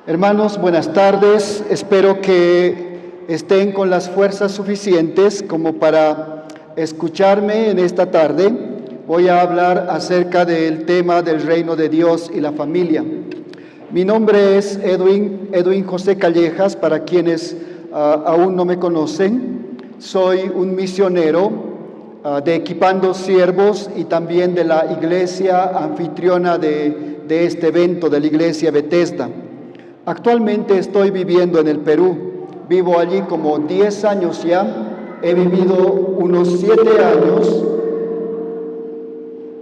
Hermanos, buenas tardes. Espero que estén con las fuerzas suficientes como para escucharme en esta tarde. Voy a hablar acerca del tema del reino de Dios y la familia. Mi nombre es Edwin José Callejas, para quienes aún no me conocen. Soy un misionero de Equipando Siervos y también de la iglesia anfitriona de este evento, de la iglesia Bethesda. Actualmente estoy viviendo en el Perú. Vivo allí como 10 años ya. He vivido unos 7 años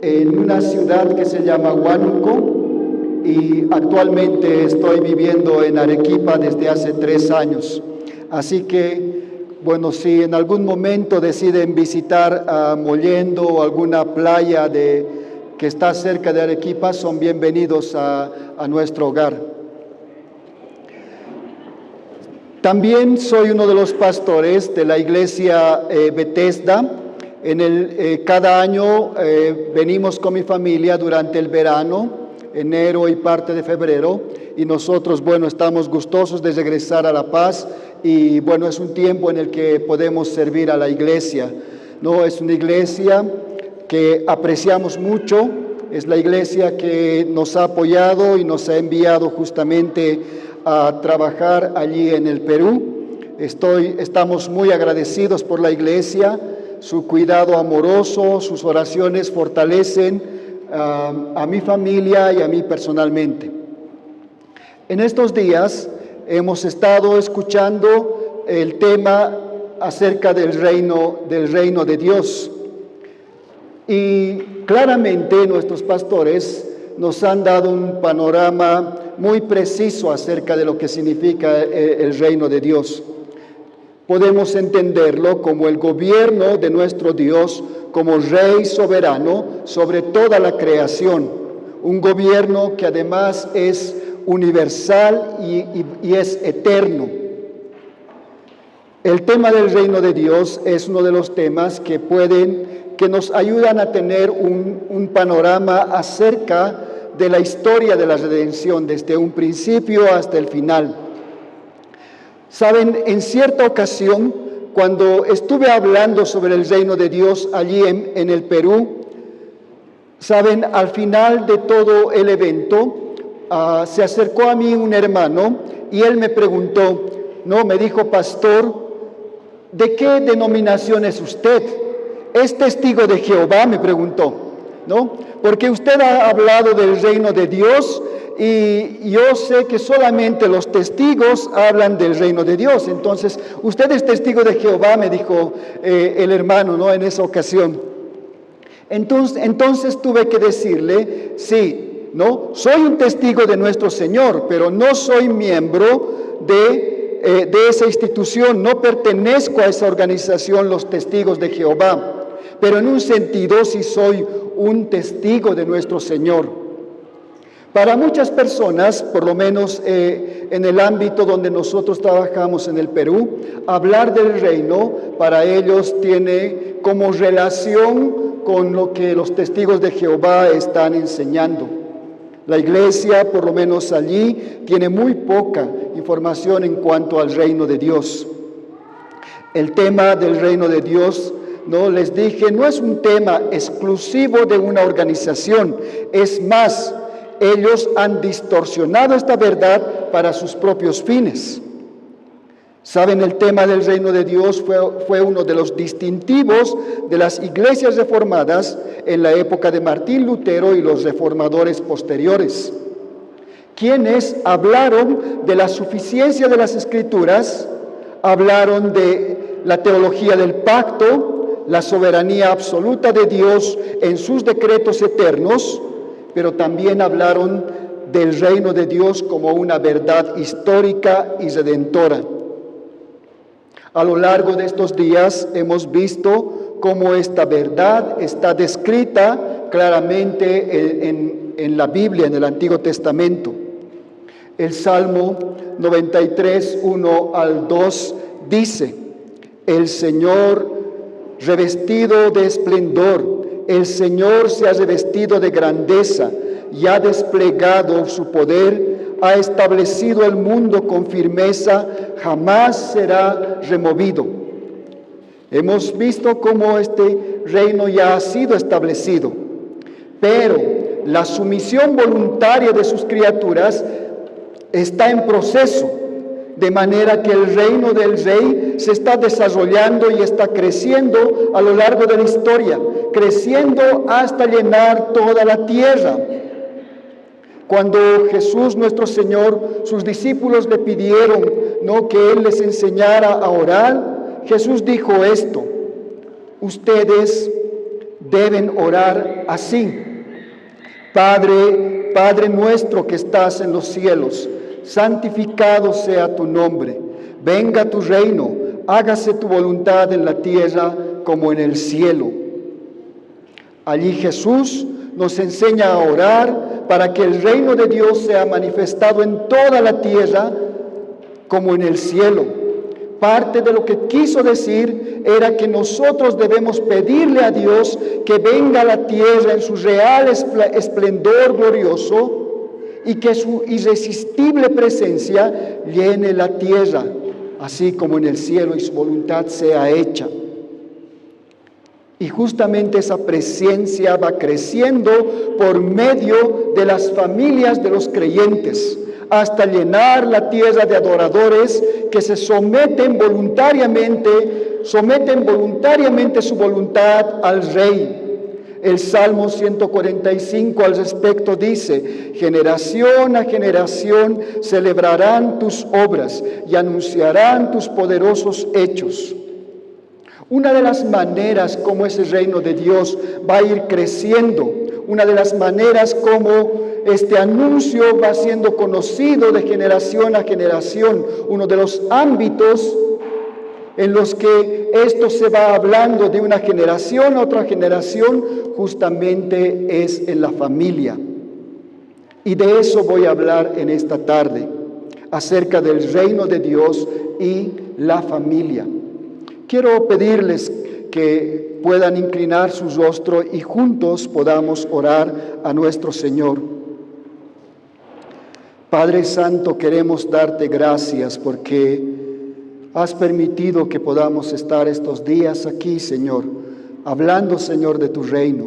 en una ciudad que se llama Huánuco y actualmente estoy viviendo en Arequipa desde hace 3 años. Así que, bueno, si en algún momento deciden visitar a Mollendo o alguna playa que está cerca de Arequipa, son bienvenidos a nuestro hogar. También soy uno de los pastores de la iglesia Bethesda. Cada año venimos con mi familia durante el verano, enero y parte de febrero, y nosotros, estamos gustosos de regresar a La Paz y, es un tiempo en el que podemos servir a la iglesia, ¿no? Es una iglesia que apreciamos mucho, es la iglesia que nos ha apoyado y nos ha enviado justamente a trabajar allí en el Perú. Estamos muy agradecidos por la iglesia, su cuidado amoroso, sus oraciones fortalecen a mi familia y a mí personalmente. En estos días hemos estado escuchando el tema acerca del reino de Dios. Y claramente nuestros pastores nos han dado un panorama muy preciso acerca de lo que significa el reino de Dios. Podemos entenderlo como el gobierno de nuestro Dios, como Rey soberano sobre toda la creación. Un gobierno que además es universal y es eterno. El tema del reino de Dios es uno de los temas que nos ayudan a tener un panorama acerca de la historia de la redención, desde un principio hasta el final. Saben, en cierta ocasión, cuando estuve hablando sobre el reino de Dios allí en el Perú, saben, al final de todo el evento, se acercó a mí un hermano y él me preguntó, me dijo: pastor, ¿de qué denominación es usted? ¿Es testigo de Jehová?, me preguntó, ¿no? Porque usted ha hablado del reino de Dios y yo sé que solamente los testigos hablan del reino de Dios. Entonces, usted es testigo de Jehová, me dijo el hermano, ¿no?, en esa ocasión. Entonces tuve que decirle, sí, ¿no?, soy un testigo de nuestro Señor, pero no soy miembro de esa institución, no pertenezco a esa organización, los testigos de Jehová. Pero en un sentido sí soy un testigo de nuestro Señor. Para muchas personas, por lo menos en el ámbito donde nosotros trabajamos en el Perú, hablar del reino para ellos tiene como relación con lo que los testigos de Jehová están enseñando. La iglesia, por lo menos allí, tiene muy poca información en cuanto al reino de Dios. El tema del reino de Dios, les dije, no es un tema exclusivo de una organización. Es más, ellos han distorsionado esta verdad para sus propios fines. Saben, el tema del reino de Dios fue uno de los distintivos de las iglesias reformadas en la época de Martín Lutero y los reformadores posteriores, quienes hablaron de la suficiencia de las Escrituras, hablaron de la teología del pacto, la soberanía absoluta de Dios en sus decretos eternos, pero también hablaron del reino de Dios como una verdad histórica y redentora. A lo largo de estos días hemos visto cómo esta verdad está descrita claramente en la Biblia, en el Antiguo Testamento. El Salmo 93, 1 al 2 dice: el Señor revestido de esplendor, el Señor se ha revestido de grandeza y ha desplegado su poder, ha establecido el mundo con firmeza, jamás será removido. Hemos visto cómo este reino ya ha sido establecido, pero la sumisión voluntaria de sus criaturas está en proceso, de manera que el reino del Rey se está desarrollando y está creciendo a lo largo de la historia, creciendo hasta llenar toda la tierra. Cuando Jesús nuestro Señor, sus discípulos le pidieron, ¿no?, que Él les enseñara a orar, Jesús dijo esto: ustedes deben orar así: Padre, Padre nuestro que estás en los cielos, santificado sea tu nombre, venga tu reino, hágase tu voluntad en la tierra como en el cielo. Allí Jesús nos enseña a orar para que el reino de Dios sea manifestado en toda la tierra como en el cielo. Parte de lo que quiso decir era que nosotros debemos pedirle a Dios que venga a la tierra en su real esplendor glorioso y que su irresistible presencia llene la tierra, así como en el cielo, y su voluntad sea hecha. Y justamente esa presencia va creciendo por medio de las familias de los creyentes, hasta llenar la tierra de adoradores que se someten voluntariamente su voluntad al Rey. El Salmo 145 al respecto dice: generación a generación celebrarán tus obras y anunciarán tus poderosos hechos. Una de las maneras como ese reino de Dios va a ir creciendo, una de las maneras como este anuncio va siendo conocido de generación a generación, uno de los ámbitos en los que esto se va hablando de una generación a otra generación, justamente es en la familia. Y de eso voy a hablar en esta tarde, acerca del reino de Dios y la familia. Quiero pedirles que puedan inclinar su rostro y juntos podamos orar a nuestro Señor. Padre Santo, queremos darte gracias porque has permitido que podamos estar estos días aquí, Señor, hablando, Señor, de tu reino.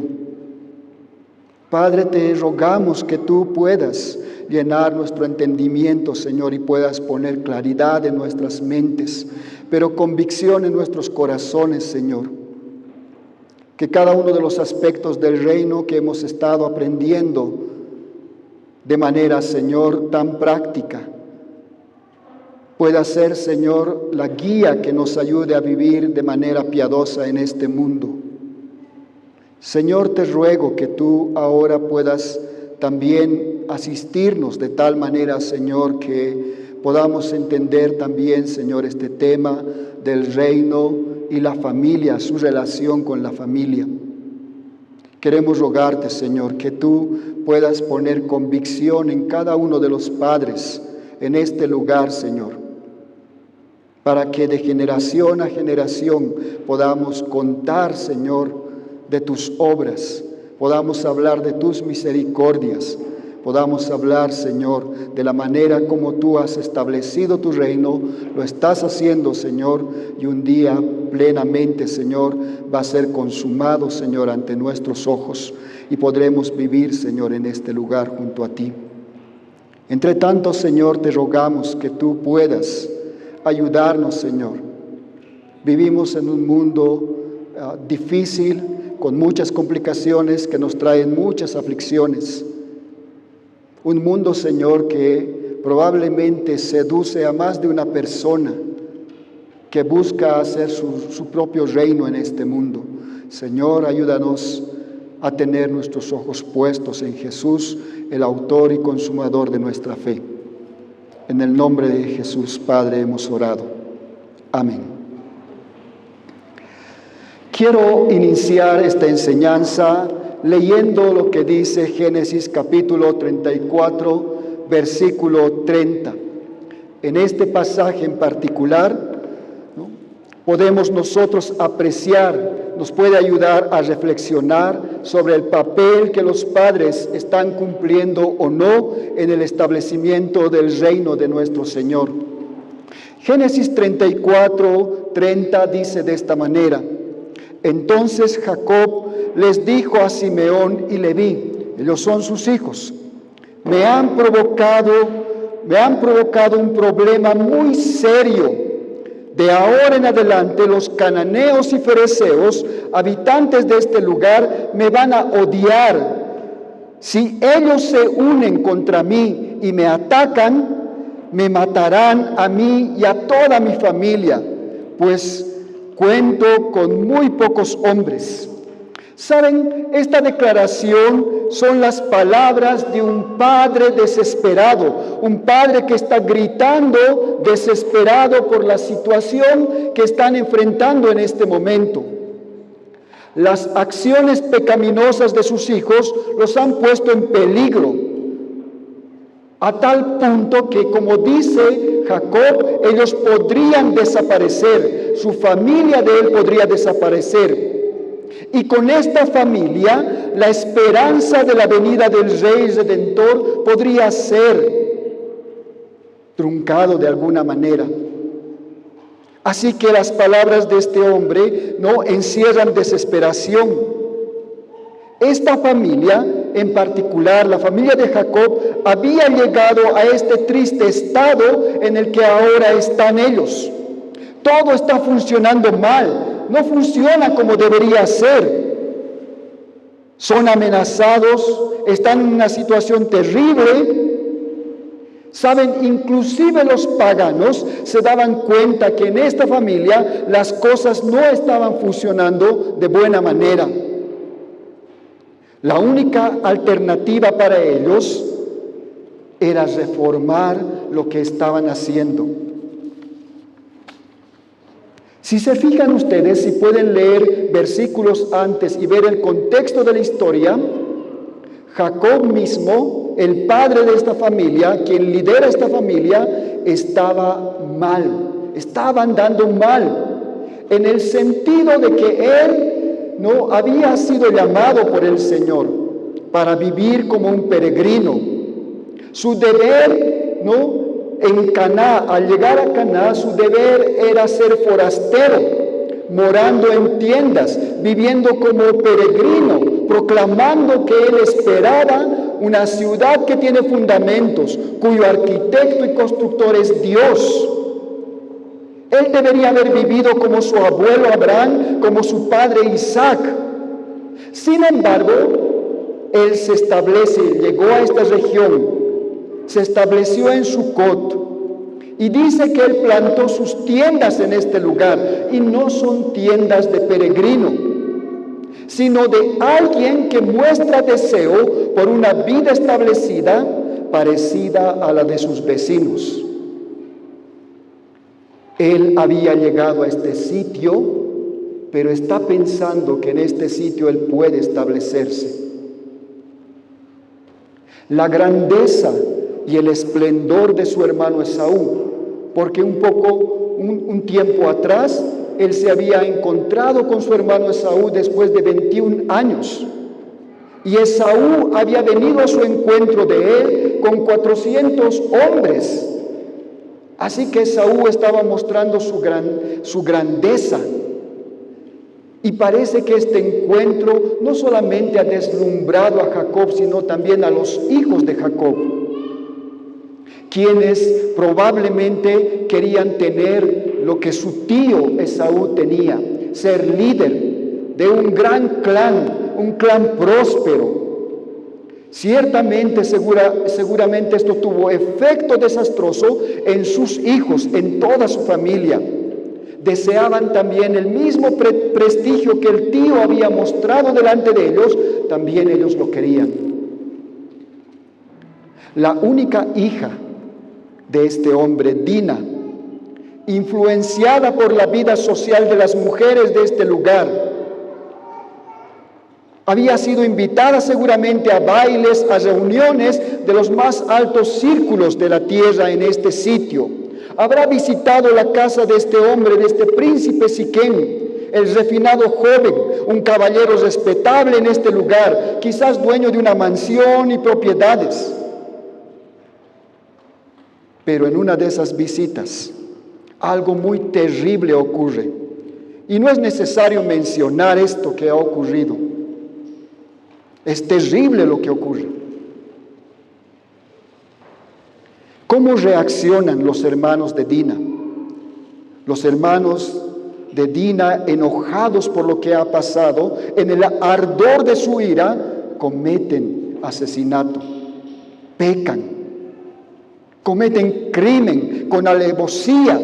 Padre, te rogamos que tú puedas llenar nuestro entendimiento, Señor, y puedas poner claridad en nuestras mentes, pero convicción en nuestros corazones, Señor. Que cada uno de los aspectos del reino que hemos estado aprendiendo de manera, Señor, tan práctica, pueda ser, Señor, la guía que nos ayude a vivir de manera piadosa en este mundo. Señor, te ruego que tú ahora puedas también asistirnos de tal manera, Señor, que podamos entender también, Señor, este tema del reino y la familia, su relación con la familia. Queremos rogarte, Señor, que tú puedas poner convicción en cada uno de los padres en este lugar, Señor, para que de generación a generación podamos contar, Señor, de tus obras, podamos hablar de tus misericordias, podamos hablar, Señor, de la manera como tú has establecido tu reino, lo estás haciendo, Señor, y un día plenamente, Señor, va a ser consumado, Señor, ante nuestros ojos, y podremos vivir, Señor, en este lugar junto a ti. Entre tanto, Señor, te rogamos que tú puedas ayudarnos, Señor. Vivimos en un mundo difícil, con muchas complicaciones que nos traen muchas aflicciones. Un mundo, Señor, que probablemente seduce a más de una persona que busca hacer su propio reino en este mundo. Señor, ayúdanos a tener nuestros ojos puestos en Jesús, el autor y consumador de nuestra fe. En el nombre de Jesús, Padre, hemos orado. Amén. Quiero iniciar esta enseñanza leyendo lo que dice Génesis capítulo 34, versículo 30. En este pasaje en particular, ¿no?, podemos nosotros apreciar, nos puede ayudar a reflexionar sobre el papel que los padres están cumpliendo o no en el establecimiento del reino de nuestro Señor. Génesis 34:30 dice de esta manera: entonces Jacob les dijo a Simeón y Leví, ellos son sus hijos, me han provocado un problema muy serio. De ahora en adelante los cananeos y fereceos, habitantes de este lugar, me van a odiar. Si ellos se unen contra mí y me atacan, me matarán a mí y a toda mi familia, pues cuento con muy pocos hombres. ¿Saben? Esta declaración son las palabras de un padre desesperado, un padre que está gritando desesperado por la situación que están enfrentando en este momento. Las acciones pecaminosas de sus hijos los han puesto en peligro, a tal punto que, como dice Jacob, ellos podrían desaparecer, su familia de él podría desaparecer. Y con esta familia, la esperanza de la venida del Rey Redentor podría ser truncado de alguna manera. Así que las palabras de este hombre no encierran desesperación. Esta familia, en particular, la familia de Jacob, había llegado a este triste estado en el que ahora están ellos. Todo está funcionando mal. No funciona como debería ser. Son amenazados, están en una situación terrible. Saben, inclusive los paganos se daban cuenta que en esta familia las cosas no estaban funcionando de buena manera. La única alternativa para ellos era reformar lo que estaban haciendo. Si se fijan ustedes, si pueden leer versículos antes y ver el contexto de la historia, Jacob mismo, el padre de esta familia, quien lidera esta familia, estaba mal, estaba andando mal, en el sentido de que él no había sido llamado por el Señor para vivir como un peregrino. Su deber, en Caná, al llegar a Caná, su deber era ser forastero, morando en tiendas, viviendo como peregrino, proclamando que él esperaba una ciudad que tiene fundamentos, cuyo arquitecto y constructor es Dios. Él debería haber vivido como su abuelo Abraham, como su padre Isaac. Sin embargo, él se establece, llegó a esta región, se estableció en Sucot y dice que él plantó sus tiendas en este lugar, y no son tiendas de peregrino, sino de alguien que muestra deseo por una vida establecida parecida a la de sus vecinos. Él había llegado a este sitio, pero está pensando que en este sitio él puede establecerse. La grandeza y el esplendor de su hermano Esaú, porque un tiempo atrás él se había encontrado con su hermano Esaú después de 21 años, y Esaú había venido a su encuentro de él con 400 hombres. Así que Esaú estaba mostrando su grandeza, y parece que este encuentro no solamente ha deslumbrado a Jacob, sino también a los hijos de Jacob, quienes probablemente querían tener lo que su tío Esaú tenía, ser líder de un gran clan, un clan próspero. Ciertamente, seguramente esto tuvo efecto desastroso en sus hijos, en toda su familia. Deseaban también el mismo prestigio que el tío había mostrado delante de ellos, también ellos lo querían. La única hija de este hombre, Dina, influenciada por la vida social de las mujeres de este lugar, había sido invitada seguramente a bailes, a reuniones de los más altos círculos de la tierra en este sitio. Habrá visitado la casa de este hombre, de este príncipe Siquem, el refinado joven, un caballero respetable en este lugar, quizás dueño de una mansión y propiedades. Pero en una de esas visitas, algo muy terrible ocurre. Y no es necesario mencionar esto que ha ocurrido. Es terrible lo que ocurre. ¿Cómo reaccionan los hermanos de Dina? Los hermanos de Dina, enojados por lo que ha pasado, en el ardor de su ira, cometen asesinato, pecan, cometen crimen con alevosía.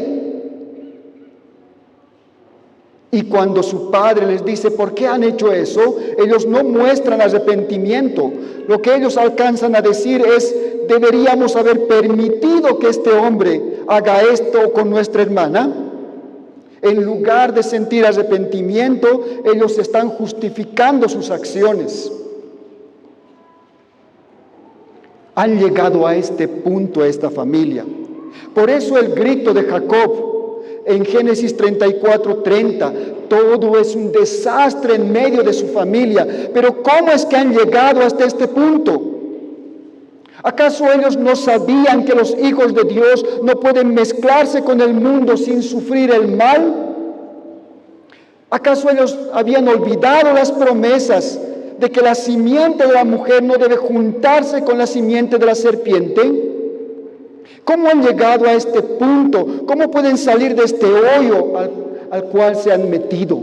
Y cuando su padre les dice, ¿por qué han hecho eso?, ellos no muestran arrepentimiento. Lo que ellos alcanzan a decir es, deberíamos haber permitido que este hombre haga esto con nuestra hermana. En lugar de sentir arrepentimiento, ellos están justificando sus acciones. Han llegado a este punto esta familia. Por eso el grito de Jacob en Génesis 34:30, todo es un desastre en medio de su familia. Pero ¿cómo es que han llegado hasta este punto? ¿Acaso ellos no sabían que los hijos de Dios no pueden mezclarse con el mundo sin sufrir el mal? ¿Acaso ellos habían olvidado las promesas de que la simiente de la mujer no debe juntarse con la simiente de la serpiente? ¿Cómo han llegado a este punto? ¿Cómo pueden salir de este hoyo al cual se han metido?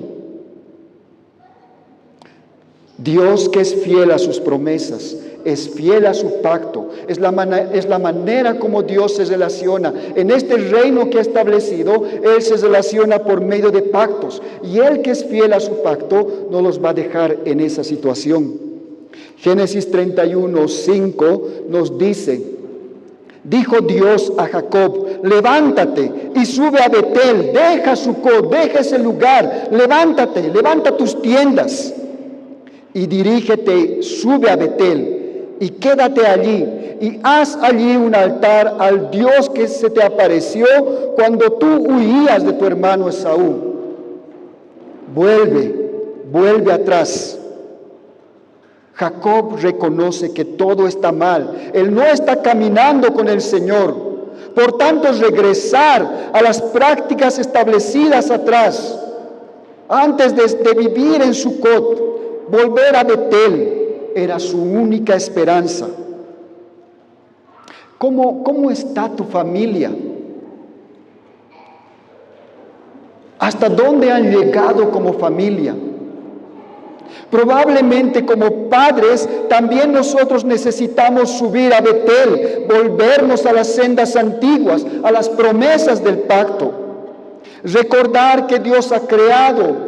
Dios, que es fiel a sus promesas, es fiel a su pacto, es la manera como Dios se relaciona. En este reino que ha establecido, Él se relaciona por medio de pactos, y Él, que es fiel a su pacto, no los va a dejar en esa situación. Génesis 31:5 nos dice: dijo Dios a Jacob, levántate y sube a Betel, deja Sucot, deja ese lugar, levántate, levanta tus tiendas y dirígete, sube a Betel y quédate allí y haz allí un altar al Dios que se te apareció cuando tú huías de tu hermano Esaú. Vuelve atrás. Jacob reconoce que todo está mal. Él no está caminando con el Señor. Por tanto, regresar a las prácticas establecidas atrás, antes de vivir en Sucot, volver a Betel, era su única esperanza. ¿Cómo está tu familia? ¿Hasta dónde han llegado como familia? Probablemente como padres también nosotros necesitamos subir a Betel, volvernos a las sendas antiguas, a las promesas del pacto. Recordar que Dios ha creado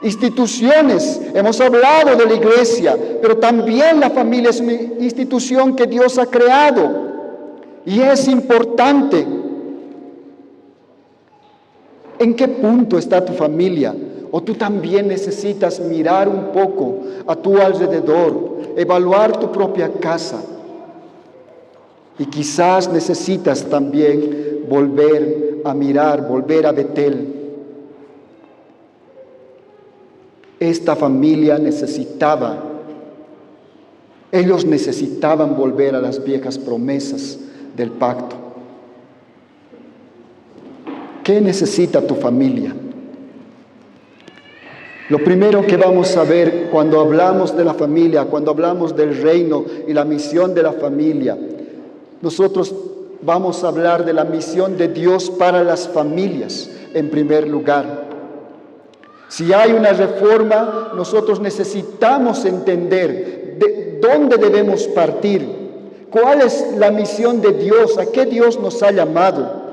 instituciones. Hemos hablado de la iglesia, pero también la familia es una institución que Dios ha creado y es importante. ¿En qué punto está tu familia? O tú también necesitas mirar un poco a tu alrededor, evaluar tu propia casa. Y quizás necesitas también volver a mirar, volver a Betel. Esta familia ellos necesitaban volver a las viejas promesas del pacto. ¿Qué necesita tu familia? Lo primero que vamos a ver cuando hablamos de la familia, cuando hablamos del reino y la misión de la familia, nosotros vamos a hablar de la misión de Dios para las familias en primer lugar. Si hay una reforma, nosotros necesitamos entender de dónde debemos partir, cuál es la misión de Dios, a qué Dios nos ha llamado.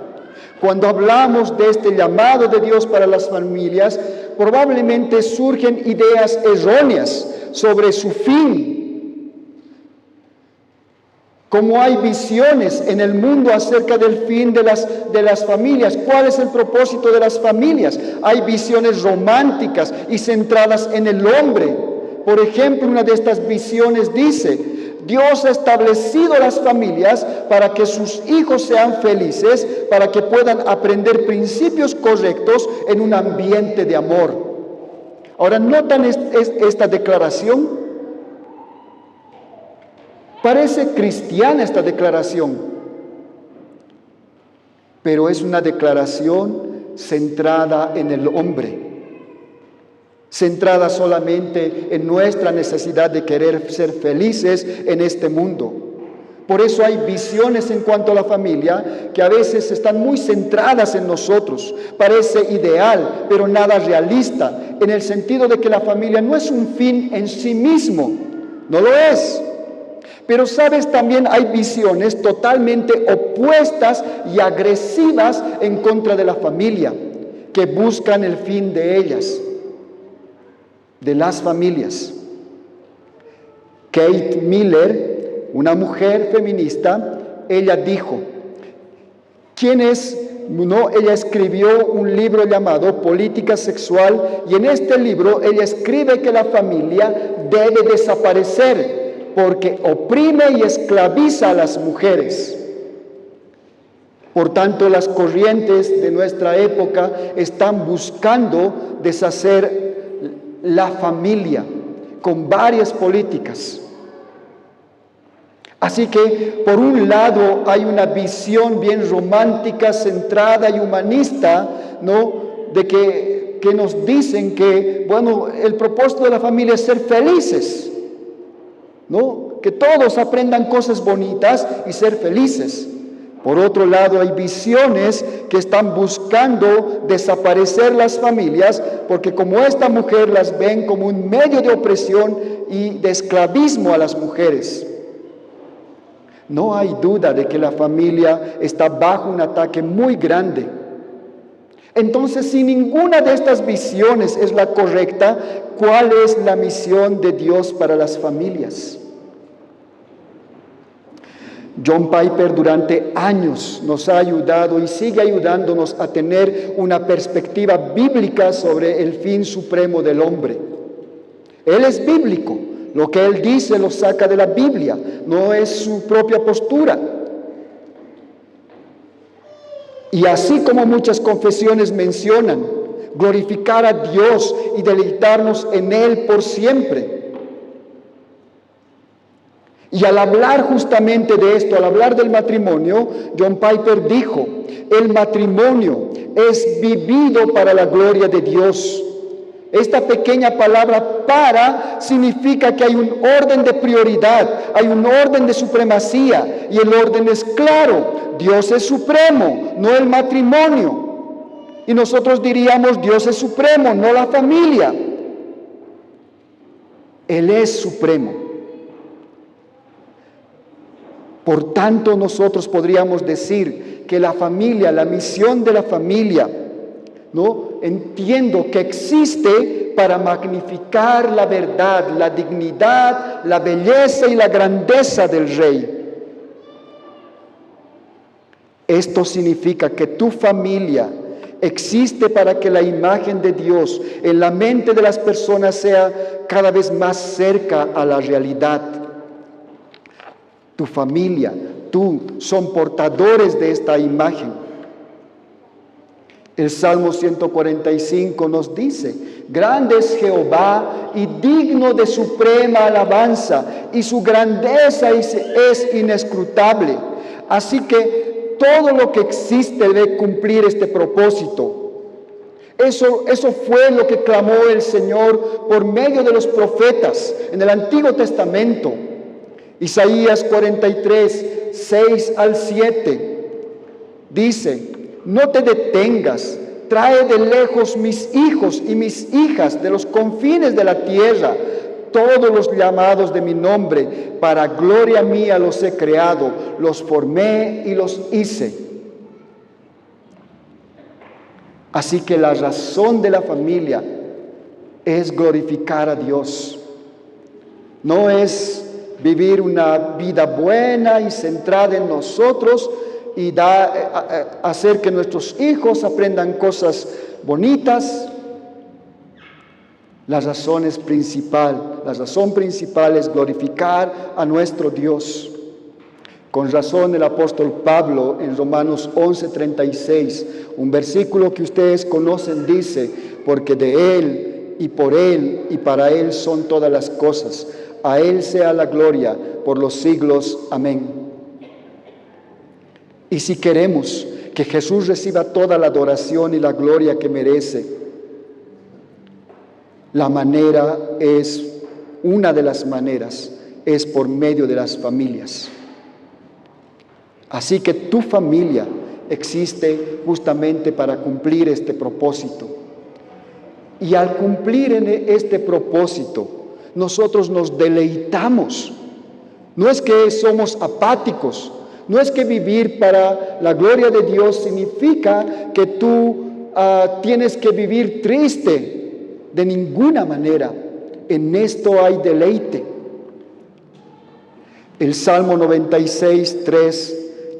Cuando hablamos de este llamado de Dios para las familias, probablemente surgen ideas erróneas sobre su fin. Como hay visiones en el mundo acerca del fin de las familias, ¿cuál es el propósito de las familias? Hay visiones románticas y centradas en el hombre. Por ejemplo, una de estas visiones dice: Dios ha establecido las familias para que sus hijos sean felices, para que puedan aprender principios correctos en un ambiente de amor. Ahora, ¿notan esta declaración? Parece cristiana esta declaración, pero es una declaración centrada en el hombre, centrada solamente en nuestra necesidad de querer ser felices en este mundo. Por eso hay visiones en cuanto a la familia que a veces están muy centradas en nosotros. Parece ideal, pero nada realista, en el sentido de que la familia no es un fin en sí mismo, no lo es. Pero sabes, también hay visiones totalmente opuestas y agresivas en contra de la familia, que buscan el fin de ellas, de las familias. Kate Miller, una mujer feminista, ella dijo, ella escribió un libro llamado Política Sexual, y en este libro ella escribe que la familia debe desaparecer porque oprime y esclaviza a las mujeres. Por tanto, las corrientes de nuestra época están buscando deshacer la familia con varias políticas. Así que, por un lado, hay una visión bien romántica, centrada y humanista, ¿no?, de que nos dicen que, bueno, el propósito de la familia es ser felices, ¿no? Que todos aprendan cosas bonitas y ser felices. Por otro lado, hay visiones que están buscando desaparecer las familias, porque como esta mujer las ven como un medio de opresión y de esclavismo a las mujeres. No hay duda de que la familia está bajo un ataque muy grande. Entonces, si ninguna de estas visiones es la correcta, ¿cuál es la misión de Dios para las familias? John Piper durante años nos ha ayudado y sigue ayudándonos a tener una perspectiva bíblica sobre el fin supremo del hombre. Él es bíblico, lo que él dice lo saca de la Biblia, no es su propia postura. Y así como muchas confesiones mencionan, glorificar a Dios y deleitarnos en Él por siempre. Y al hablar justamente de esto, al hablar del matrimonio, John Piper dijo, el matrimonio es vivido para la gloria de Dios. Esta pequeña palabra "para" significa que hay un orden de prioridad, hay un orden de supremacía, y el orden es claro. Dios es supremo, no el matrimonio. Y nosotros diríamos, Dios es supremo, no la familia. Él es supremo. Por tanto, nosotros podríamos decir que la familia, la misión de la familia, ¿no?, entiendo que existe para magnificar la verdad, la dignidad, la belleza y la grandeza del Rey. Esto significa que tu familia existe para que la imagen de Dios en la mente de las personas sea cada vez más cerca a la realidad. Tu familia, tú, son portadores de esta imagen. El Salmo 145 nos dice, grande es Jehová y digno de suprema alabanza, y su grandeza es inescrutable. Así que todo lo que existe debe cumplir este propósito. Eso fue lo que clamó el Señor por medio de los profetas en el Antiguo Testamento. Isaías 43, 6 al 7 dice, no te detengas, trae de lejos mis hijos y mis hijas de los confines de la tierra, todos los llamados de mi nombre, para gloria mía los he creado, los formé y los hice. Así que la razón de la familia es glorificar a Dios. No es vivir una vida buena y centrada en nosotros y hacer que nuestros hijos aprendan cosas bonitas. La razón es principal La razón principal es glorificar a nuestro Dios. Con razón el apóstol Pablo en Romanos 11:36, un versículo que ustedes conocen, dice: porque de Él y por Él y para Él son todas las cosas. A Él sea la gloria por los siglos. Amén. Y si queremos que Jesús reciba toda la adoración y la gloria que merece, una de las maneras es por medio de las familias. Así que tu familia existe justamente para cumplir este propósito. Y al cumplir en este propósito, nosotros nos deleitamos. No es que somos apáticos, no es que vivir para la gloria de Dios significa que tú tienes que vivir triste. De ninguna manera. En esto hay deleite. El Salmo 96:3,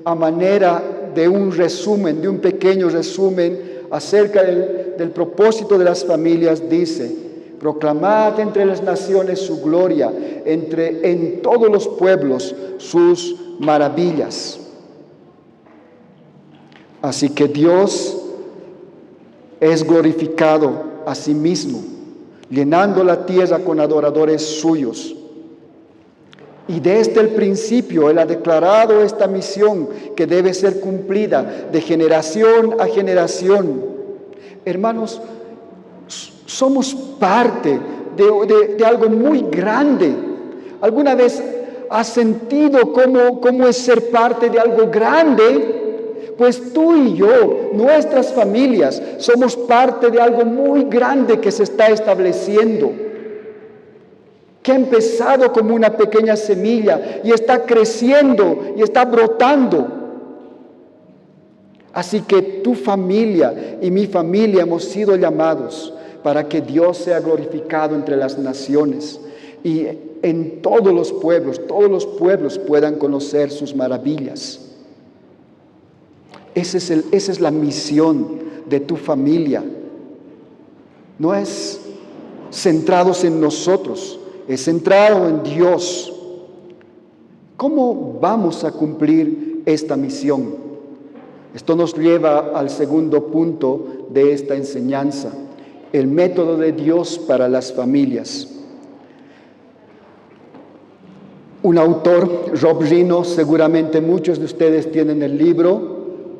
a manera de un resumen, de un pequeño resumen acerca del propósito de las familias, dice: proclamad entre las naciones su gloria, en todos los pueblos sus maravillas. Así que Dios es glorificado a sí mismo, llenando la tierra con adoradores suyos. Y desde el principio Él ha declarado esta misión que debe ser cumplida de generación a generación. Hermanos, somos parte de algo muy grande. ¿Alguna vez has sentido cómo es ser parte de algo grande? Pues tú y yo, nuestras familias, somos parte de algo muy grande que se está estableciendo, que ha empezado como una pequeña semilla y está creciendo y está brotando. Así que tu familia y mi familia hemos sido llamados para que Dios sea glorificado entre las naciones y en todos los pueblos puedan conocer sus maravillas. Esa es la misión de tu familia. No es centrados en nosotros, es centrado en Dios. ¿Cómo vamos a cumplir esta misión? Esto nos lleva al segundo punto de esta enseñanza: el método de Dios para las familias. Un autor, Rob Rino, seguramente muchos de ustedes tienen el libro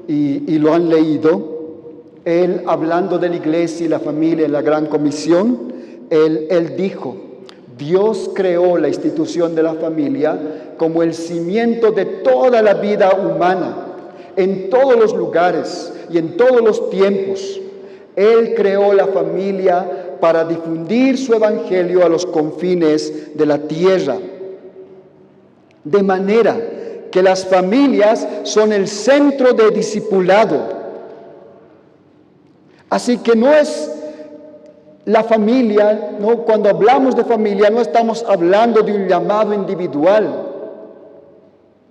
y lo han leído. Él, hablando de la iglesia y la familia en la Gran Comisión, él dijo: Dios creó la institución de la familia como el cimiento de toda la vida humana, en todos los lugares y en todos los tiempos. Él creó la familia para difundir su evangelio a los confines de la tierra. De manera que las familias son el centro de discipulado. Así que no es la familia, no, cuando hablamos de familia no estamos hablando de un llamado individual.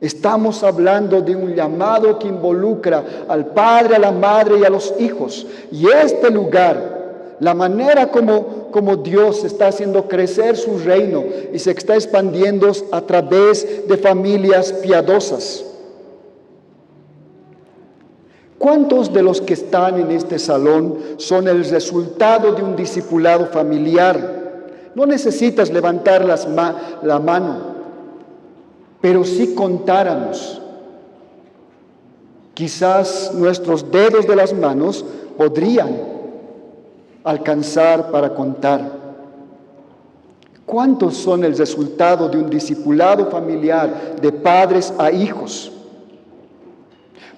Estamos hablando de un llamado que involucra al padre, a la madre y a los hijos. Y este lugar, la manera como Dios está haciendo crecer su reino y se está expandiendo a través de familias piadosas. ¿Cuántos de los que están en este salón son el resultado de un discipulado familiar? No necesitas levantar la mano, pero si contáramos, quizás nuestros dedos de las manos podrían alcanzar para contar. ¿Cuántos son el resultado de un discipulado familiar de padres a hijos?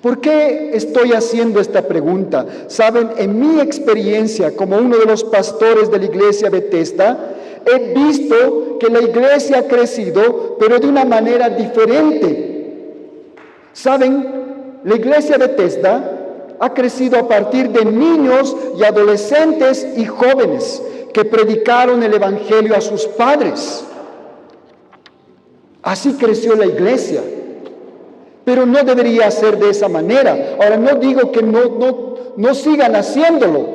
¿Por qué estoy haciendo esta pregunta? Saben, en mi experiencia como uno de los pastores de la iglesia Bethesda, he visto que la iglesia ha crecido, pero de una manera diferente. Saben, la iglesia Bethesda ha crecido a partir de niños y adolescentes y jóvenes que predicaron el evangelio a sus padres. Así creció la iglesia. Pero no debería ser de esa manera. Ahora, no digo que no sigan haciéndolo,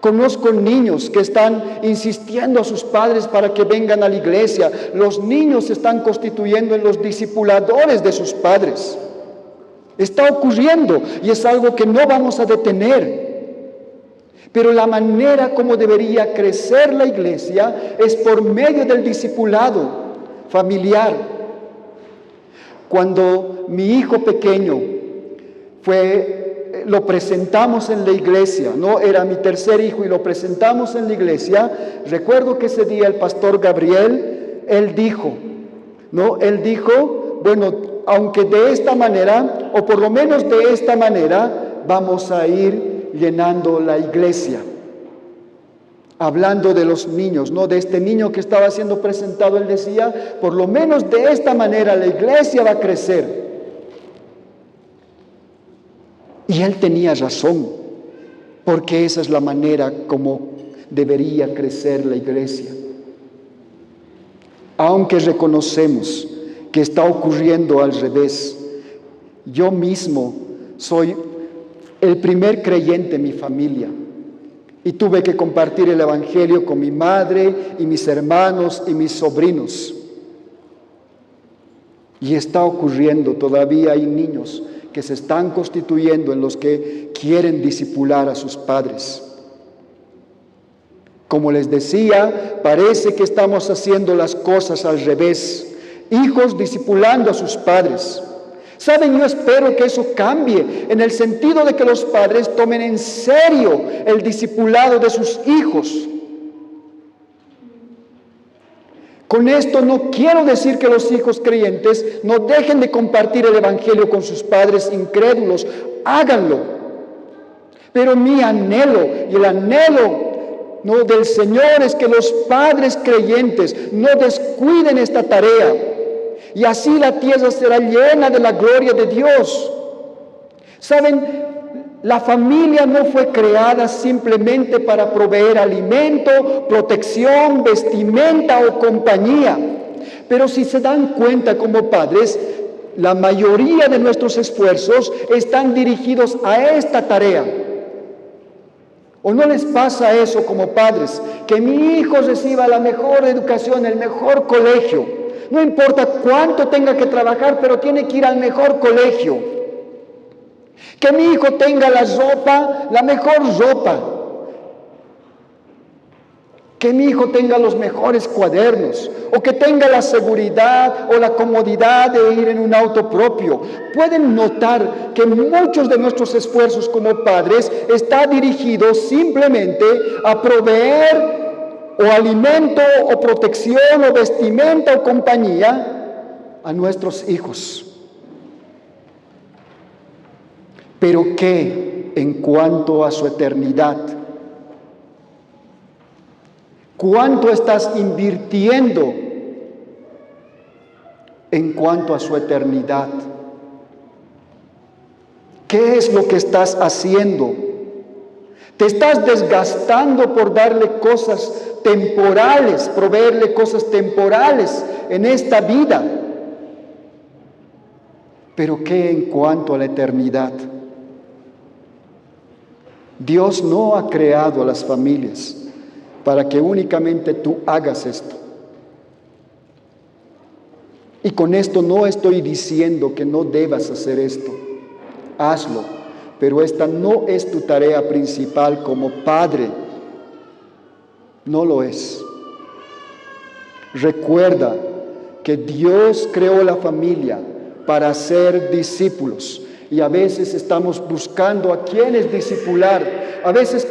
Conozco niños que están insistiendo a sus padres para que vengan a la iglesia. Los niños se están constituyendo en los discipuladores de sus padres. Está ocurriendo y es algo que no vamos a detener. Pero la manera como debería crecer la iglesia es por medio del discipulado familiar. Cuando mi hijo pequeño lo presentamos en la iglesia, ¿no? Era mi tercer hijo y lo presentamos en la iglesia. Recuerdo que ese día el pastor Gabriel, él dijo, bueno, aunque de esta manera, o por lo menos de esta manera, vamos a ir llenando la iglesia. Hablando de los niños, ¿no? De este niño que estaba siendo presentado, él decía, por lo menos de esta manera la iglesia va a crecer. Y él tenía razón, porque esa es la manera como debería crecer la iglesia. Aunque reconocemos que está ocurriendo al revés, yo mismo soy el primer creyente en mi familia y tuve que compartir el evangelio con mi madre y mis hermanos y mis sobrinos. Y está ocurriendo, todavía hay niños que se están constituyendo en los que quieren discipular a sus padres. Como les decía, parece que estamos haciendo las cosas al revés. Hijos discipulando a sus padres. ¿Saben? Yo espero que eso cambie en el sentido de que los padres tomen en serio el discipulado de sus hijos. Con esto no quiero decir que los hijos creyentes no dejen de compartir el evangelio con sus padres incrédulos. Háganlo. Pero mi anhelo y el anhelo del Señor es que los padres creyentes no descuiden esta tarea. Y así la tierra será llena de la gloria de Dios. ¿Saben? La familia no fue creada simplemente para proveer alimento, protección, vestimenta o compañía. Pero si se dan cuenta como padres, la mayoría de nuestros esfuerzos están dirigidos a esta tarea. ¿O no les pasa eso como padres? Que mi hijo reciba la mejor educación, el mejor colegio. No importa cuánto tenga que trabajar, pero tiene que ir al mejor colegio. Que mi hijo tenga la mejor ropa. Que mi hijo tenga los mejores cuadernos. O que tenga la seguridad o la comodidad de ir en un auto propio. Pueden notar que muchos de nuestros esfuerzos como padres está dirigidos simplemente a proveer o alimento o protección o vestimenta o compañía a nuestros hijos. Pero ¿qué en cuanto a su eternidad? ¿Cuánto estás invirtiendo en cuanto a su eternidad? ¿Qué es lo que estás haciendo? ¿Te estás desgastando por darle cosas temporales, proveerle cosas temporales en esta vida? ¿Pero qué en cuanto a la eternidad? Dios no ha creado a las familias para que únicamente tú hagas esto. Y con esto no estoy diciendo que no debas hacer esto. Hazlo, pero esta no es tu tarea principal como padre. No lo es. Recuerda que Dios creó la familia para ser discípulos. Y a veces estamos buscando a quienes discipular. A veces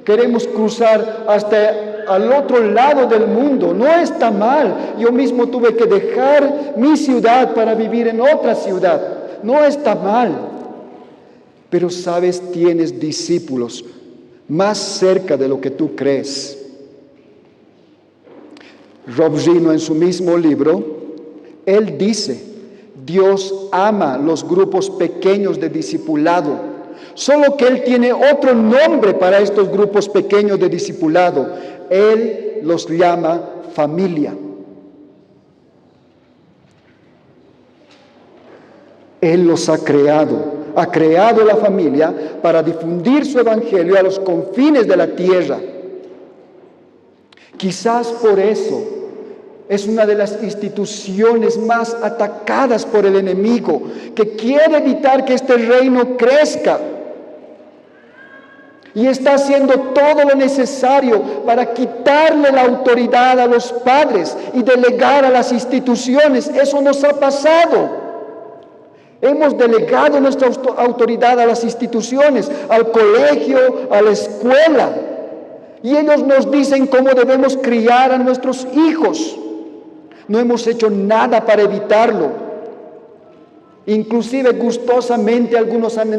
queremos cruzar hasta al otro lado del mundo. No está mal. Yo mismo tuve que dejar mi ciudad para vivir en otra ciudad. No está mal. Pero sabes, tienes discípulos más cerca de lo que tú crees. Rob Gino, en su mismo libro, él dice: Dios ama los grupos pequeños de discipulado, solo que Él tiene otro nombre para estos grupos pequeños de discipulado. Él los llama familia. Él los ha creado. ha creado la familia para difundir su evangelio a los confines de la tierra. Quizás por eso es una de las instituciones más atacadas por el enemigo, que quiere evitar que este reino crezca. Y está haciendo todo lo necesario para quitarle la autoridad a los padres y delegar a las instituciones. Eso nos ha pasado. Hemos delegado nuestra autoridad a las instituciones, al colegio, a la escuela. Y ellos nos dicen cómo debemos criar a nuestros hijos. No hemos hecho nada para evitarlo. Inclusive gustosamente algunos han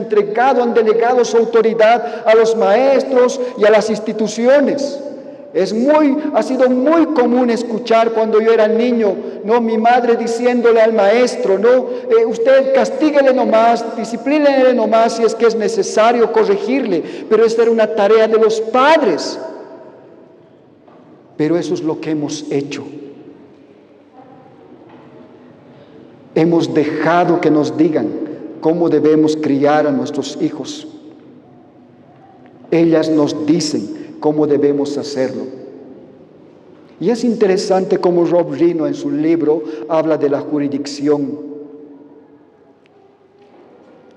delegado su autoridad a los maestros y a las instituciones. Ha sido muy común escuchar cuando yo era niño, mi madre diciéndole al maestro, usted castíguele nomás, disciplínele nomás si es que es necesario corregirle, pero esta era una tarea de los padres. Pero eso es lo que hemos hecho. Hemos dejado que nos digan cómo debemos criar a nuestros hijos. Ellas nos dicen cómo debemos hacerlo. Y es interesante cómo Rob Rino en su libro habla de la jurisdicción.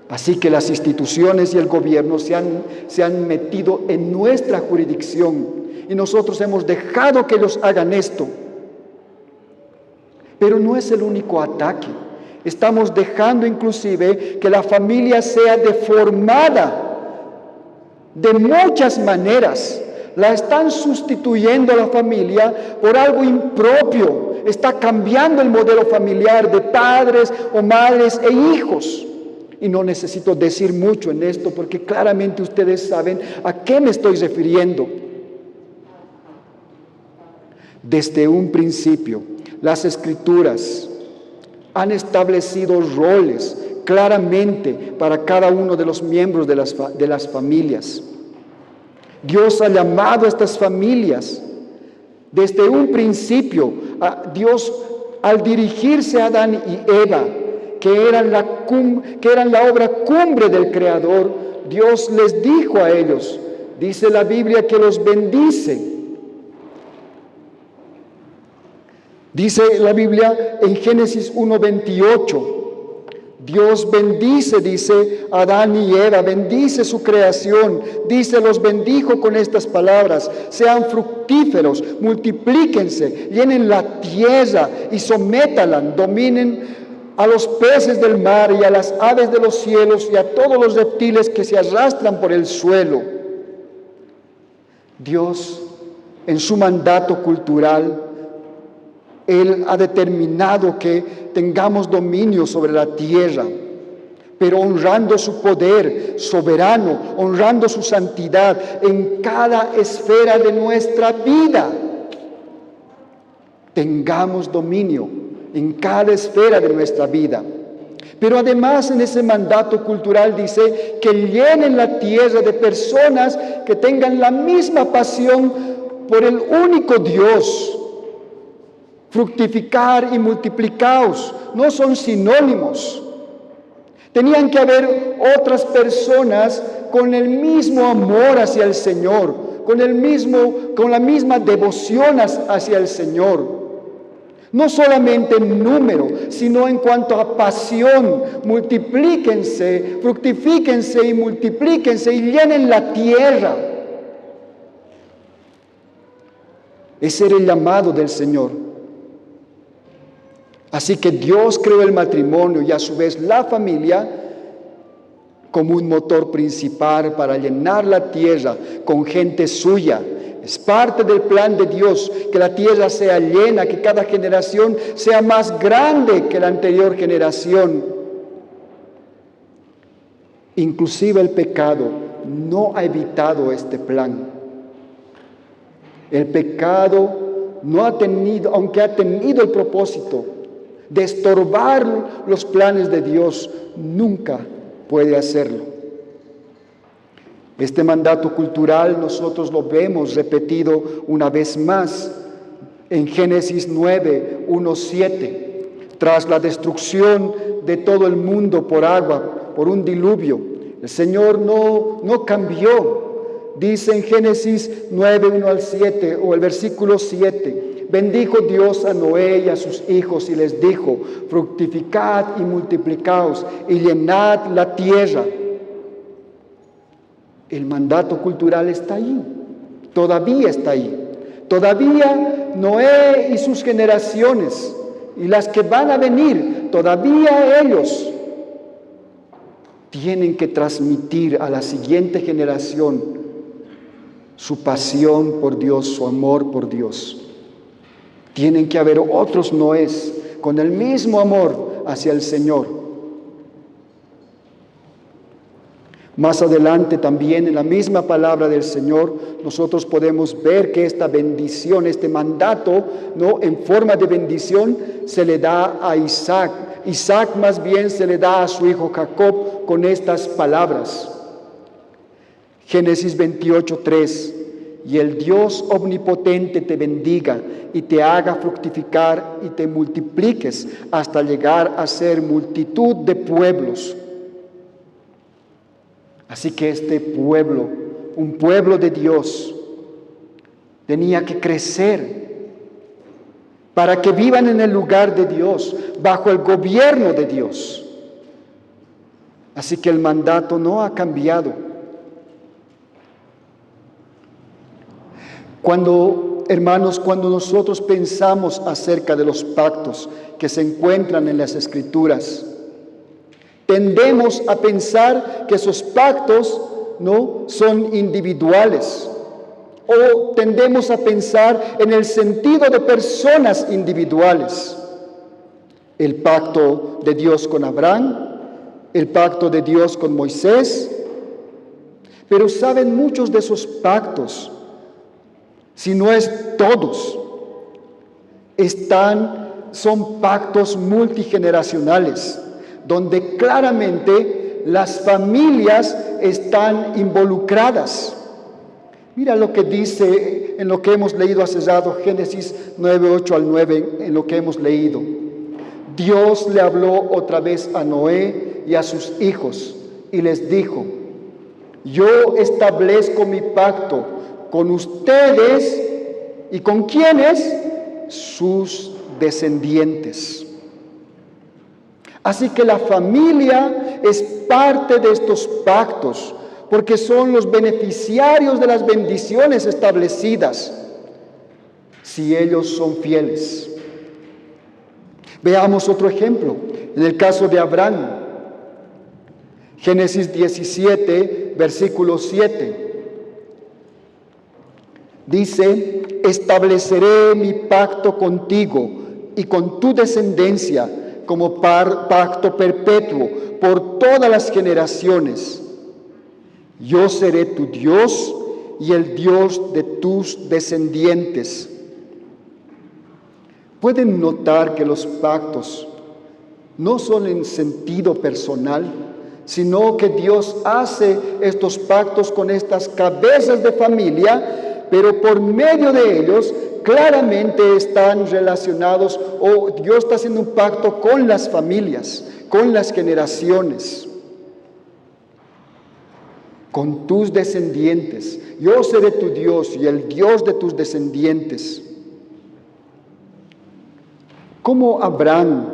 Así que las instituciones y el gobierno se han metido en nuestra jurisdicción y nosotros hemos dejado que ellos hagan esto. Pero no es el único ataque. Estamos dejando inclusive que la familia sea deformada de muchas maneras. La están sustituyendo a la familia por algo impropio. Está cambiando el modelo familiar de padres o madres e hijos. Y no necesito decir mucho en esto porque claramente ustedes saben a qué me estoy refiriendo. Desde un principio, las Escrituras han establecido roles claramente para cada uno de los miembros de las familias. Dios ha llamado a estas familias desde un principio. Dios, al dirigirse a Adán y Eva, que eran la obra cumbre del Creador, Dios les dijo a ellos, dice la Biblia, que los bendice. Dice la Biblia en Génesis 1:28, Dios bendice, dice Adán y Eva, bendice su creación, dice, los bendijo con estas palabras: sean fructíferos, multiplíquense, llenen la tierra y sométala, dominen a los peces del mar y a las aves de los cielos y a todos los reptiles que se arrastran por el suelo. Dios, en su mandato cultural, Él ha determinado que tengamos dominio sobre la tierra, pero honrando su poder soberano, honrando su santidad en cada esfera de nuestra vida. Tengamos dominio en cada esfera de nuestra vida. Pero además en ese mandato cultural dice que llenen la tierra de personas que tengan la misma pasión por el único Dios. Fructificar y multiplicaos no son sinónimos. Tenían que haber otras personas con el mismo amor hacia el Señor, con la misma devoción hacia el Señor. No solamente en número, sino en cuanto a pasión. Multiplíquense, fructifíquense y multiplíquense y llenen la tierra. Ese era el llamado del Señor. Así que Dios creó el matrimonio y a su vez la familia como un motor principal para llenar la tierra con gente suya. Es parte del plan de Dios que la tierra sea llena, que cada generación sea más grande que la anterior generación. Inclusive el pecado no ha evitado este plan. El pecado no ha tenido, aunque ha tenido el propósito de estorbar los planes de Dios, nunca puede hacerlo. Este mandato cultural nosotros lo vemos repetido una vez más en Génesis 9, 1, 7. Tras la destrucción de todo el mundo por agua, por un diluvio. El Señor no cambió. Dice en Génesis 9, 1 al 7, o el versículo 7, bendijo Dios a Noé y a sus hijos y les dijo, fructificad y multiplicaos y llenad la tierra. El mandato cultural está ahí, todavía está ahí. Todavía Noé y sus generaciones y las que van a venir, todavía ellos tienen que transmitir a la siguiente generación su pasión por Dios, su amor por Dios. Tienen que haber otros Noés con el mismo amor hacia el Señor. Más adelante también en la misma palabra del Señor nosotros podemos ver que esta bendición, este mandato, ¿no?, en forma de bendición se le da a Isaac. Isaac más bien se le da a su hijo Jacob con estas palabras. Génesis 28:3, y el Dios omnipotente te bendiga y te haga fructificar y te multipliques hasta llegar a ser multitud de pueblos. Así que este pueblo, un pueblo de Dios, tenía que crecer para que vivan en el lugar de Dios, bajo el gobierno de Dios. Así que el mandato no ha cambiado. Hermanos, cuando nosotros pensamos acerca de los pactos que se encuentran en las Escrituras, tendemos a pensar que esos pactos no son individuales, o tendemos a pensar en el sentido de personas individuales. El pacto de Dios con Abraham, el pacto de Dios con Moisés. Pero saben, muchos de esos pactos, si no es todos, son pactos multigeneracionales, donde claramente las familias están involucradas. Mira lo que dice en lo que hemos leído hace rato, Génesis 9, 8 al 9, en lo que hemos leído. Dios le habló otra vez a Noé y a sus hijos y les dijo, yo establezco mi pacto con ustedes y ¿con quiénes? Sus descendientes. Así que la familia es parte de estos pactos, porque son los beneficiarios de las bendiciones establecidas, si ellos son fieles. Veamos otro ejemplo, en el caso de Abraham. Génesis 17, versículo 7. Dice, estableceré mi pacto contigo y con tu descendencia como pacto perpetuo por todas las generaciones. Yo seré tu Dios y el Dios de tus descendientes. Pueden notar que los pactos no son en sentido personal, sino que Dios hace estos pactos con estas cabezas de familia, pero por medio de ellos claramente están relacionados, o Dios está haciendo un pacto con las familias, con las generaciones, con tus descendientes. Yo seré tu Dios y el Dios de tus descendientes. ¿Cómo Abraham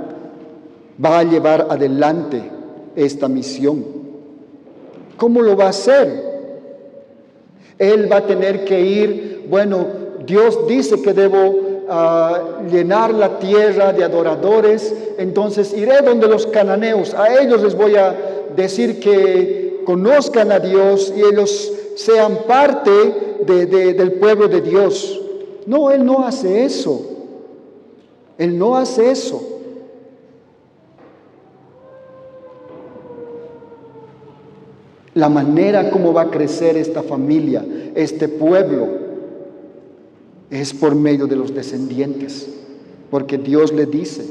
va a llevar adelante esta misión? ¿Cómo lo va a hacer? Él va a tener que ir, Dios dice que debo llenar la tierra de adoradores, entonces iré donde los cananeos, a ellos les voy a decir que conozcan a Dios y ellos sean parte del pueblo de Dios. No, Él no hace eso. Él no hace eso. La manera como va a crecer esta familia, este pueblo, es por medio de los descendientes. Porque Dios le dice,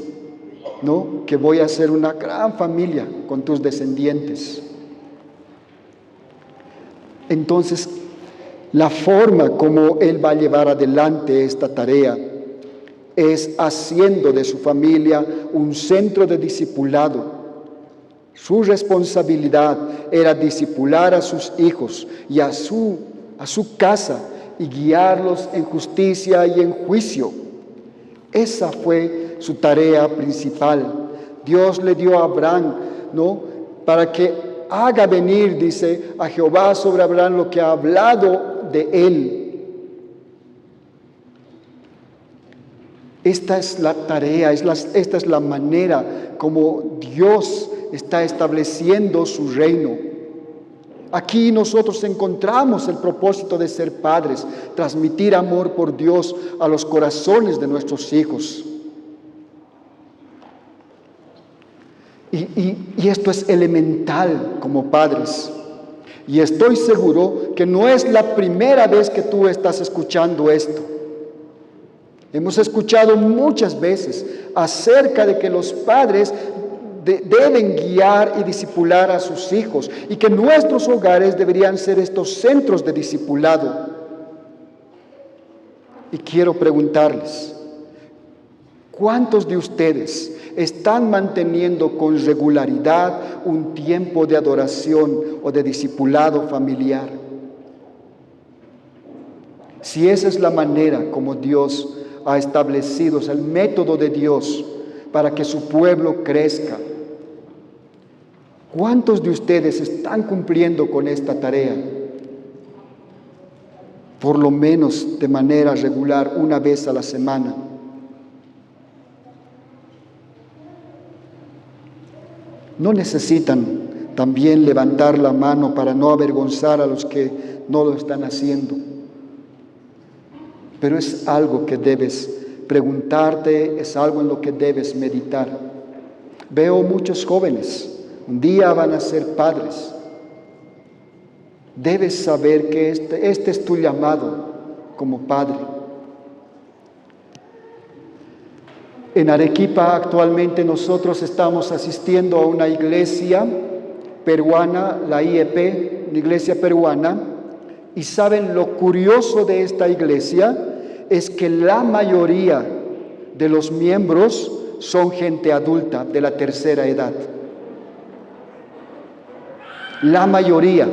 ¿no?, que voy a hacer una gran familia con tus descendientes. Entonces, la forma como Él va a llevar adelante esta tarea es haciendo de su familia un centro de discipulado, Su responsabilidad era discipular a sus hijos y a su casa y guiarlos en justicia y en juicio. Esa fue su tarea principal. Dios le dio a Abraham, ¿no?, para que haga venir, dice, a Jehová sobre Abraham lo que ha hablado de él. Esta es la tarea, esta es la manera como Dios está estableciendo su reino. Aquí nosotros encontramos el propósito de ser padres, transmitir amor por Dios a los corazones de nuestros hijos. Y esto es elemental como padres. Y estoy seguro que no es la primera vez que tú estás escuchando esto. Hemos escuchado muchas veces acerca de que los padres deben guiar y discipular a sus hijos y que nuestros hogares deberían ser estos centros de discipulado. Y quiero preguntarles, ¿cuántos de ustedes están manteniendo con regularidad un tiempo de adoración o de discipulado familiar? Si esa es la manera como Dios ha establecido, es el método de Dios para que su pueblo crezca, ¿cuántos de ustedes están cumpliendo con esta tarea? Por lo menos de manera regular, una vez a la semana. No necesitan también levantar la mano para no avergonzar a los que no lo están haciendo. Pero es algo que debes preguntarte, es algo en lo que debes meditar. Veo muchos jóvenes, un día van a ser padres. Debes saber que este es tu llamado como padre. En Arequipa actualmente nosotros estamos asistiendo a una iglesia peruana, la IEP, una iglesia peruana, y saben lo curioso de esta iglesia es que la mayoría de los miembros son gente adulta de la tercera edad. La mayoría.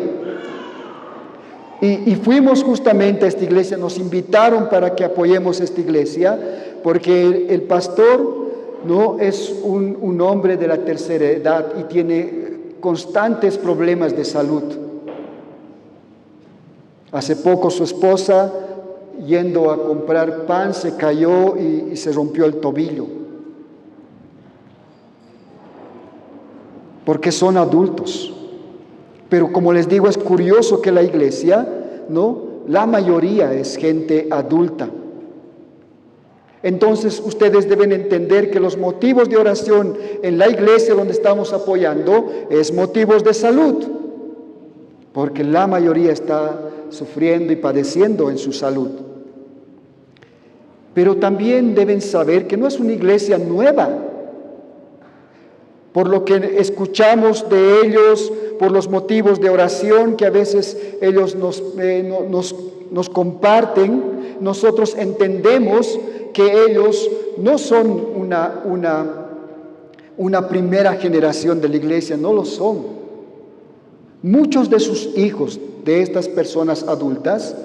Y fuimos justamente a esta iglesia, nos invitaron para que apoyemos esta iglesia, porque el pastor no es un hombre de la tercera edad y tiene constantes problemas de salud. Hace poco su esposa, yendo a comprar pan, se cayó y se rompió el tobillo. Porque son adultos. Pero como les digo, es curioso que la iglesia, ¿no?, la mayoría es gente adulta. Entonces ustedes deben entender que los motivos de oración en la iglesia donde estamos apoyando es motivos de salud, porque la mayoría está sufriendo y padeciendo en su salud. Pero también deben saber que no es una iglesia nueva. Por lo que escuchamos de ellos, por los motivos de oración que a veces ellos nos comparten, nosotros entendemos que ellos no son una primera generación de la iglesia, no lo son. Muchos de sus hijos, de estas personas adultas,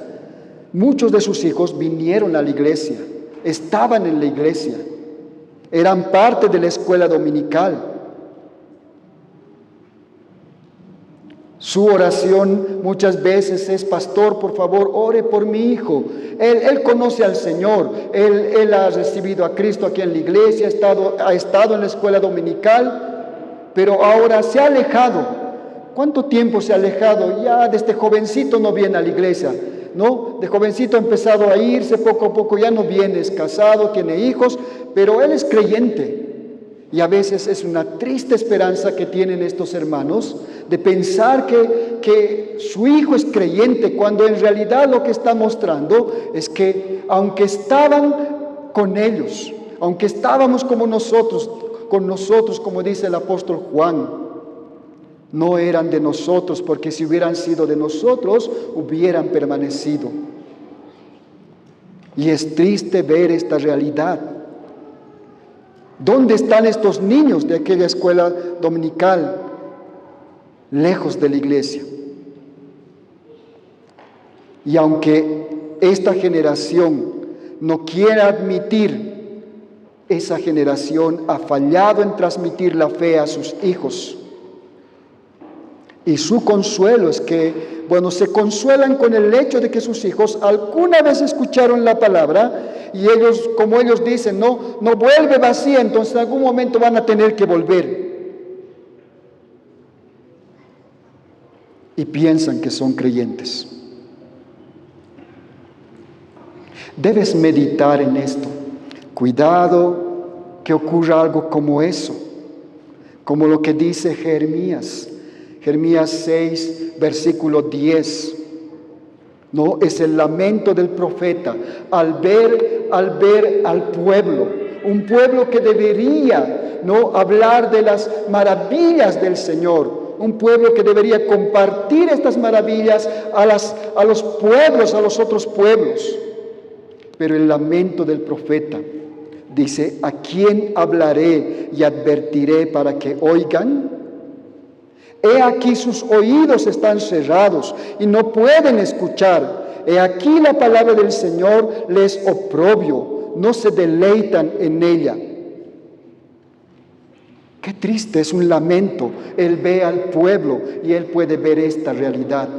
muchos de sus hijos vinieron a la iglesia, estaban en la iglesia, eran parte de la escuela dominical. Su oración muchas veces es: pastor, por favor, ore por mi hijo. Él conoce al Señor, él ha recibido a Cristo aquí en la iglesia, ha estado en la escuela dominical, pero ahora se ha alejado. ¿Cuánto tiempo se ha alejado? Ya desde jovencito no viene a la iglesia, ¿no? De jovencito ha empezado a irse, poco a poco ya no viene, es casado, tiene hijos, pero él es creyente. Y a veces es una triste esperanza que tienen estos hermanos de pensar que su hijo es creyente, cuando en realidad lo que está mostrando es que aunque estaban con ellos, aunque estábamos con nosotros, como dice el apóstol Juan, no eran de nosotros, porque si hubieran sido de nosotros, hubieran permanecido. Y es triste ver esta realidad. ¿Dónde están estos niños de aquella escuela dominical? lejos de la iglesia. Y aunque esta generación no quiera admitir, esa generación ha fallado en transmitir la fe a sus hijos. Y su consuelo es que, se consuelan con el hecho de que sus hijos alguna vez escucharon la palabra y ellos, como ellos dicen, no vuelve vacía, entonces en algún momento van a tener que volver. Y piensan que son creyentes. Debes meditar en esto. Cuidado que ocurra algo como eso, como lo que dice Jeremías 6, versículo 10. ¿No? Es el lamento del profeta al ver al pueblo, un pueblo que debería, ¿no?, hablar de las maravillas del Señor, un pueblo que debería compartir estas maravillas a los pueblos, a los otros pueblos. Pero el lamento del profeta dice: ¿a quién hablaré y advertiré para que oigan? He aquí sus oídos están cerrados y no pueden escuchar. He aquí la palabra del Señor les oprobio, no se deleitan en ella. Qué triste, es un lamento. Él ve al pueblo y él puede ver esta realidad.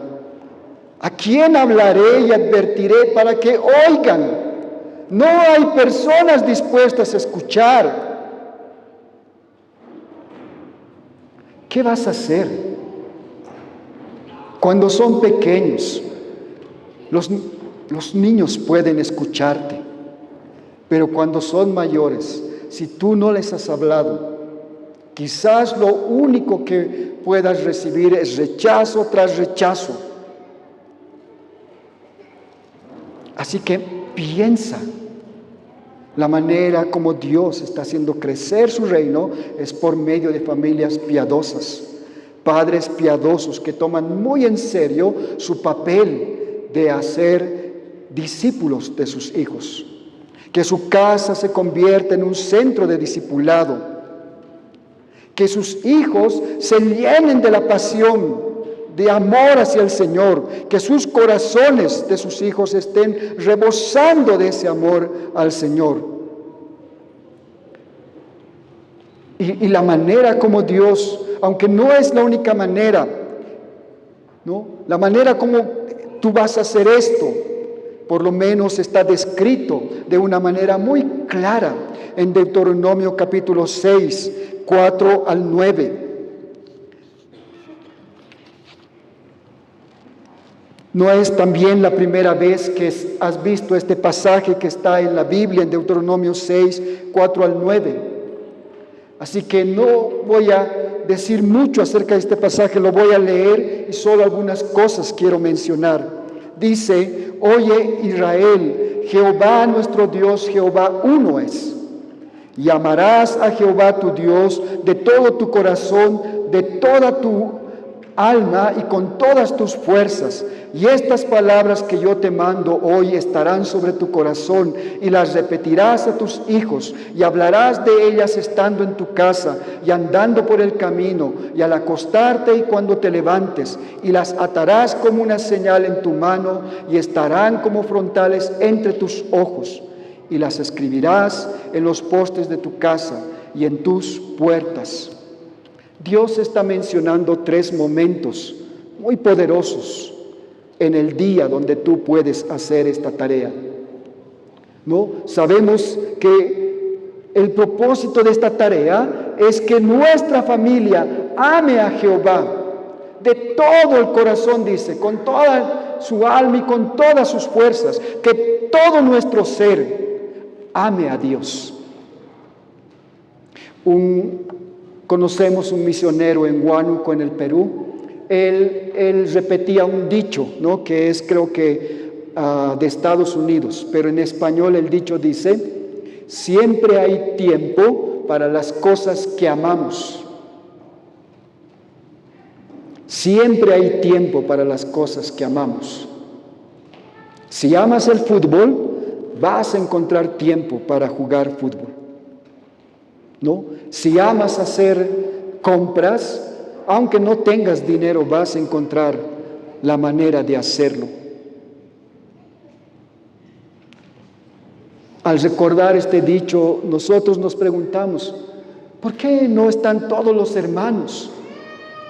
¿A quién hablaré y advertiré para que oigan? No hay personas dispuestas a escuchar. ¿Qué vas a hacer? Cuando son pequeños, los niños pueden escucharte, pero cuando son mayores, si tú no les has hablado, quizás lo único que puedas recibir es rechazo tras rechazo. Así que piensa. La manera como Dios está haciendo crecer su reino es por medio de familias piadosas, padres piadosos que toman muy en serio su papel de hacer discípulos de sus hijos. Que su casa se convierta en un centro de discipulado. Que sus hijos se llenen de la pasión, de amor hacia el Señor. Que sus corazones de sus hijos estén rebosando de ese amor al Señor. Y la manera como Dios, aunque no es la única manera, ¿no?, la manera como tú vas a hacer esto, por lo menos está descrito de una manera muy clara en Deuteronomio capítulo 6, 4 al 9. No es también la primera vez que has visto este pasaje que está en la Biblia, en Deuteronomio 6, 4 al 9. Así que no voy a decir mucho acerca de este pasaje, lo voy a leer y solo algunas cosas quiero mencionar. Dice: oye Israel, Jehová nuestro Dios, Jehová uno es. Y amarás a Jehová tu Dios de todo tu corazón, de toda tu alma y con todas tus fuerzas. Y estas palabras que yo te mando hoy estarán sobre tu corazón y las repetirás a tus hijos y hablarás de ellas estando en tu casa y andando por el camino y al acostarte y cuando te levantes, y las atarás como una señal en tu mano y estarán como frontales entre tus ojos, y las escribirás en los postes de tu casa y en tus puertas. Dios está mencionando 3 momentos muy poderosos en el día donde tú puedes hacer esta tarea. ¿No? Sabemos que el propósito de esta tarea es que nuestra familia ame a Jehová de todo el corazón, dice, con toda su alma y con todas sus fuerzas, que todo nuestro ser ame a Dios. Conocemos un misionero en Huánuco, en el Perú. Él repetía un dicho, ¿no?, que es, creo que de Estados Unidos, pero en español el dicho dice: siempre hay tiempo para las cosas que amamos. Siempre hay tiempo para las cosas que amamos. Si amas el fútbol, vas a encontrar tiempo para jugar fútbol, ¿no? Si amas hacer compras, Aunque no tengas dinero, vas a encontrar la manera de hacerlo. Al recordar este dicho, nosotros nos preguntamos, ¿por qué no están todos los hermanos?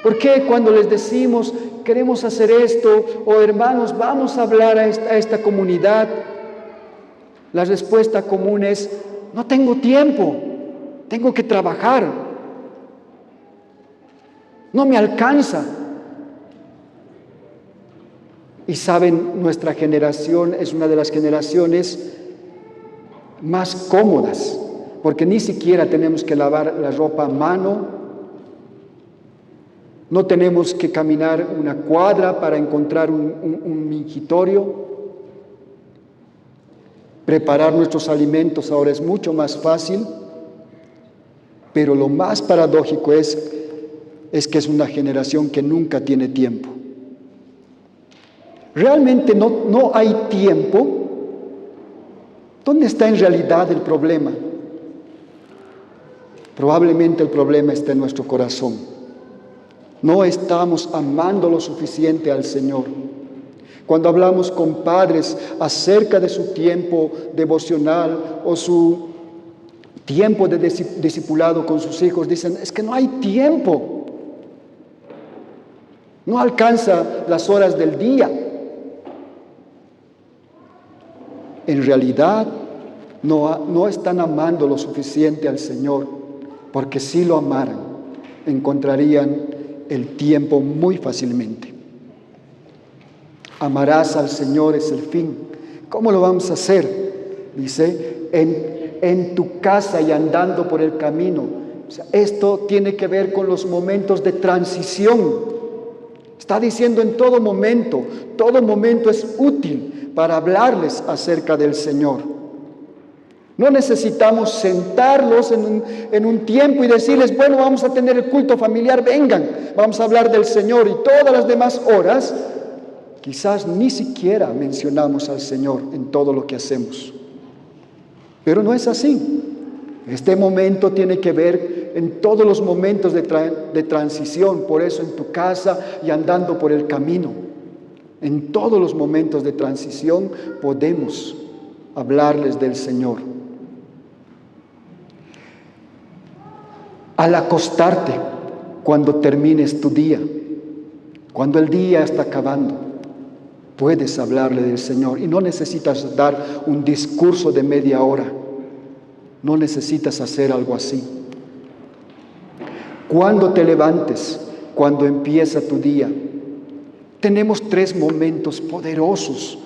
¿Por qué cuando les decimos, queremos hacer esto, o hermanos, vamos a hablar a esta comunidad? La respuesta común es, no tengo tiempo, tengo que trabajar, no me alcanza. Y saben, nuestra generación es una de las generaciones más cómodas, porque ni siquiera tenemos que lavar la ropa a mano, no tenemos que caminar una cuadra para encontrar un mingitorio. Preparar nuestros alimentos ahora es mucho más fácil, pero lo más paradójico es que es una generación que nunca tiene tiempo. Realmente no hay tiempo. ¿Dónde está en realidad el problema? Probablemente el problema está en nuestro corazón. No estamos amando lo suficiente al Señor. Cuando hablamos con padres acerca de su tiempo devocional o su tiempo de discipulado con sus hijos, dicen, es que no hay tiempo. No alcanza las horas del día. En realidad no están amando lo suficiente al Señor, porque si lo amaran, encontrarían el tiempo muy fácilmente. Amarás al Señor es el fin. ¿Cómo lo vamos a hacer? Dice, en tu casa y andando por el camino. O sea, esto tiene que ver con los momentos de transición. Está diciendo en todo momento es útil para hablarles acerca del Señor. No necesitamos sentarlos en un tiempo y decirles, bueno, vamos a tener el culto familiar, vengan, vamos a hablar del Señor, y todas las demás horas, quizás ni siquiera mencionamos al Señor en todo lo que hacemos. Pero no es así. Este momento tiene que ver en todos los momentos de transición, por eso en tu casa y andando por el camino. En todos los momentos de transición podemos hablarles del Señor. Al acostarte, cuando termines tu día, cuando el día está acabando, puedes hablarle del Señor y no necesitas dar un discurso de media hora. No necesitas hacer algo así. Cuando te levantes, cuando empieza tu día, tenemos 3 momentos poderosos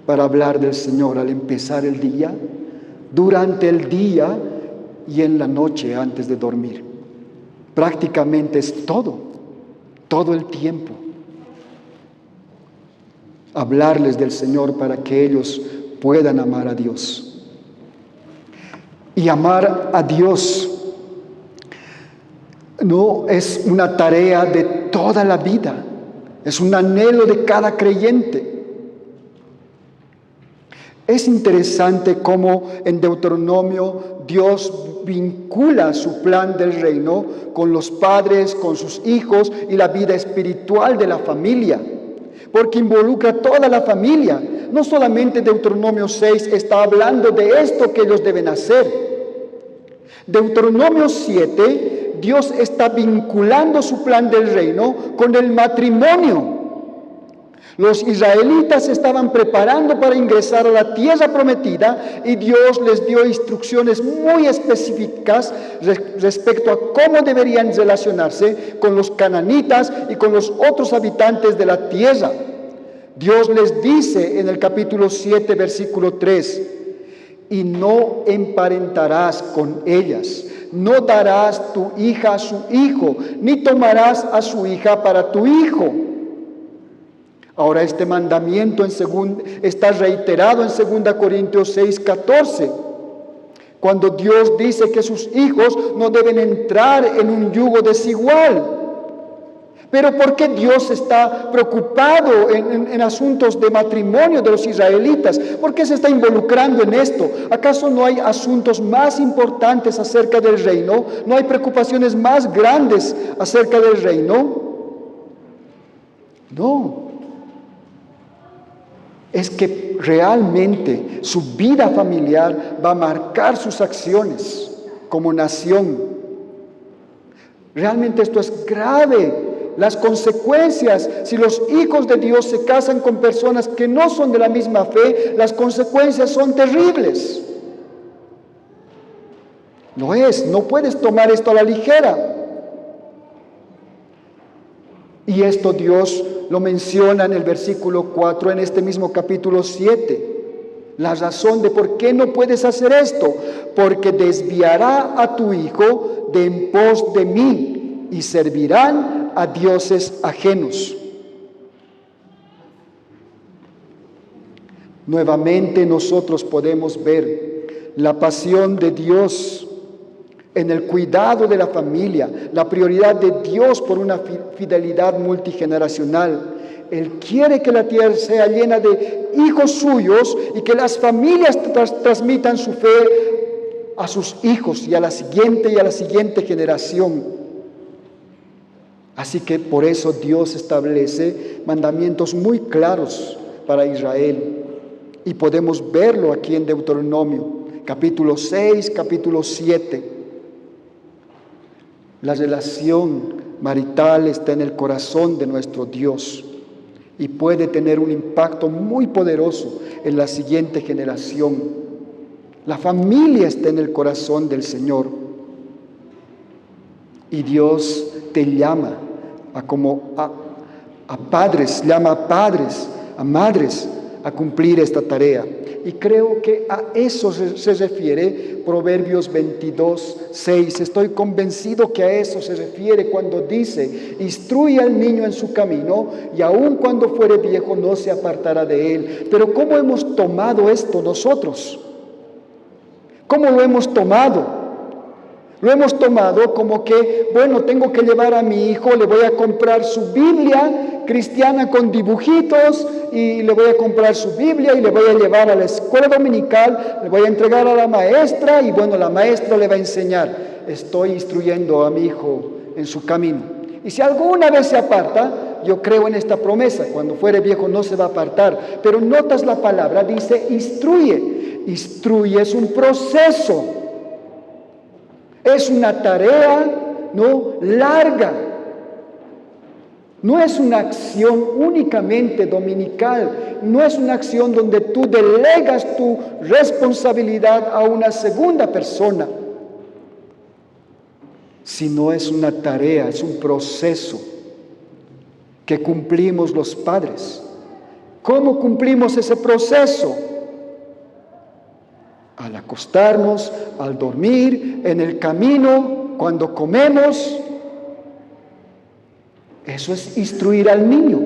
para hablar del Señor: al empezar el día, durante el día y en la noche antes de dormir. Prácticamente es todo el tiempo. Hablarles del Señor para que ellos puedan amar a Dios. Y amar a Dios no es una tarea de toda la vida, es un anhelo de cada creyente. Es interesante cómo en Deuteronomio Dios vincula su plan del reino con los padres, con sus hijos y la vida espiritual de la familia, porque involucra a toda la familia. No solamente Deuteronomio 6 está hablando de esto que ellos deben hacer. Deuteronomio 7, Dios está vinculando su plan del reino con el matrimonio. Los israelitas estaban preparando para ingresar a la tierra prometida y Dios les dio instrucciones muy específicas respecto a cómo deberían relacionarse con los cananitas y con los otros habitantes de la tierra. Dios les dice en el capítulo 7, versículo 3, y no emparentarás con ellas, no darás tu hija a su hijo, ni tomarás a su hija para tu hijo. Ahora este mandamiento está reiterado en 2 Corintios 6:14, cuando Dios dice que sus hijos no deben entrar en un yugo desigual. Pero ¿por qué Dios está preocupado en asuntos de matrimonio de los israelitas? ¿Por qué se está involucrando en esto? ¿Acaso no hay asuntos más importantes acerca del reino? ¿No hay preocupaciones más grandes acerca del reino? No. Es que realmente su vida familiar va a marcar sus acciones como nación. Realmente esto es grave. Las consecuencias, si los hijos de Dios se casan con personas que no son de la misma fe, las consecuencias son terribles. No puedes tomar esto a la ligera. Y esto Dios lo menciona en el versículo 4, en este mismo capítulo 7. La razón de por qué no puedes hacer esto, porque desviará a tu hijo de en pos de mí y servirán a dioses ajenos. Nuevamente nosotros podemos ver la pasión de Dios en el cuidado de la familia, la prioridad de Dios por una fidelidad multigeneracional. Él quiere que la tierra sea llena de hijos suyos y que las familias transmitan su fe a sus hijos y a la siguiente generación. Así que por eso Dios establece mandamientos muy claros para Israel. Y podemos verlo aquí en Deuteronomio, capítulo 6, capítulo 7. La relación marital está en el corazón de nuestro Dios y puede tener un impacto muy poderoso en la siguiente generación. La familia está en el corazón del Señor y Dios te llama a padres, llama a padres, a madres a cumplir esta tarea. Y creo que a eso se refiere Proverbios 22:6. Estoy convencido que a eso se refiere cuando dice: instruye al niño en su camino, y aun cuando fuere viejo no se apartará de él. Pero ¿cómo hemos tomado esto nosotros? ¿Cómo lo hemos tomado? Lo hemos tomado como que, bueno, tengo que llevar a mi hijo, le voy a comprar su Biblia cristiana con dibujitos, y le voy a comprar su Biblia y le voy a llevar a la escuela dominical, le voy a entregar a la maestra y bueno, la maestra le va a enseñar. Estoy instruyendo a mi hijo en su camino. Y si alguna vez se aparta, yo creo en esta promesa: cuando fuere viejo no se va a apartar. Pero notas la palabra, dice instruye. Instruye es un proceso. Es una tarea, larga. No es una acción únicamente dominical, no es una acción donde tú delegas tu responsabilidad a una segunda persona, sino es una tarea, es un proceso que cumplimos los padres. ¿Cómo cumplimos ese proceso? Al acostarnos, al dormir, en el camino, cuando comemos. Eso es instruir al niño.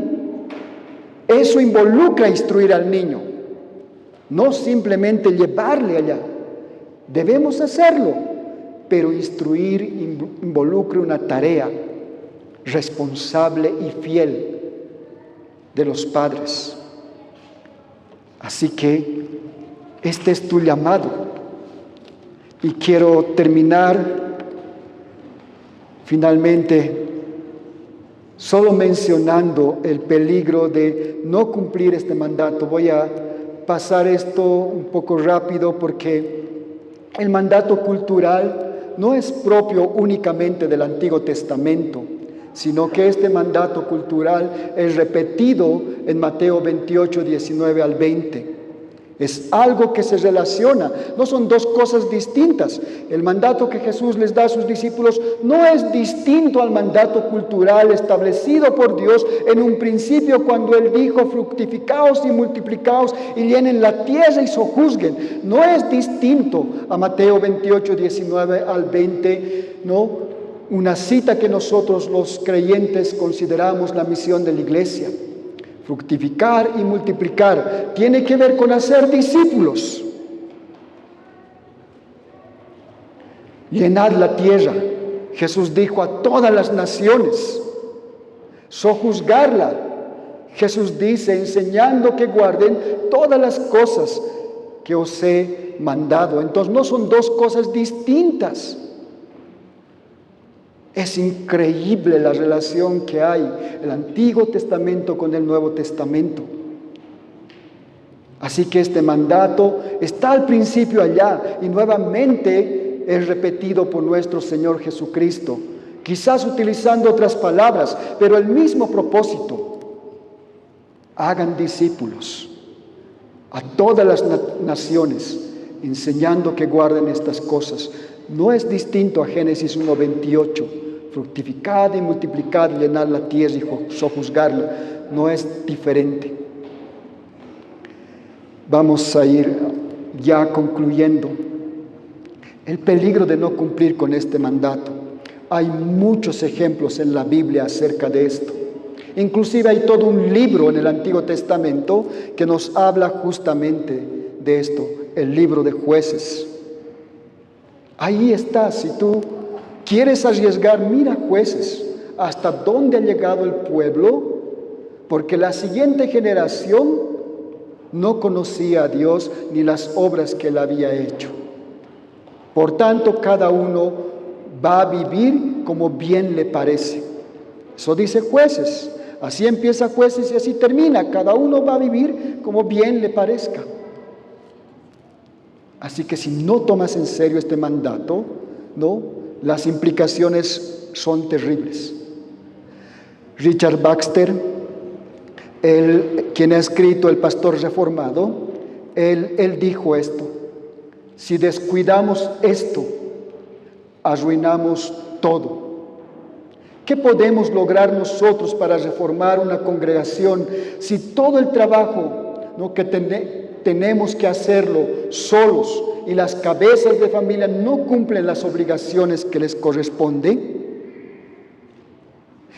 Eso involucra instruir al niño. No simplemente llevarle allá. Debemos hacerlo, pero instruir involucra una tarea responsable y fiel de los padres. Así que este es tu llamado. Y quiero terminar finalmente solo mencionando el peligro de no cumplir este mandato. Voy a pasar esto un poco rápido porque el mandato cultural no es propio únicamente del Antiguo Testamento, sino que este mandato cultural es repetido en Mateo 28, 19 al 20. Es algo que se relaciona, no son dos cosas distintas. El mandato que Jesús les da a sus discípulos no es distinto al mandato cultural establecido por Dios en un principio cuando Él dijo: fructificaos y multiplicaos y llenen la tierra y sojuzguen. No es distinto a Mateo 28, 19 al 20, una cita que nosotros los creyentes consideramos la misión de la iglesia. Fructificar y multiplicar tiene que ver con hacer discípulos. Llenad la tierra, Jesús dijo, a todas las naciones. sojuzgarla. Jesús dice, enseñando que guarden todas las cosas que os he mandado. Entonces no son dos cosas distintas. Es increíble la relación que hay el Antiguo Testamento con el Nuevo Testamento. Así que este mandato está al principio allá y nuevamente es repetido por nuestro Señor Jesucristo, quizás utilizando otras palabras, pero el mismo propósito. Hagan discípulos a todas las naciones, enseñando que guarden estas cosas. No es distinto a Génesis 1:28, fructificad y multiplicad, llenad la tierra y sojuzgarla. No es diferente. Vamos a ir ya concluyendo. El peligro de no cumplir con este mandato. Hay muchos ejemplos en la Biblia acerca de esto. Inclusive hay todo un libro en el Antiguo Testamento que nos habla justamente de esto, el libro de Jueces. Ahí está, si tú quieres arriesgar, mira Jueces, hasta dónde ha llegado el pueblo, porque la siguiente generación no conocía a Dios ni las obras que Él había hecho. Por tanto, cada uno va a vivir como bien le parece. Eso dice Jueces. Así empieza Jueces y así termina. Cada uno va a vivir como bien le parezca. Así que si no tomas en serio este mandato, ¿no?, las implicaciones son terribles. Richard Baxter, quien ha escrito El Pastor Reformado, él dijo esto: si descuidamos esto, arruinamos todo. ¿Qué podemos lograr nosotros para reformar una congregación si todo el trabajo, ¿no?, que tenemos que hacerlo solos y las cabezas de familia no cumplen las obligaciones que les corresponden?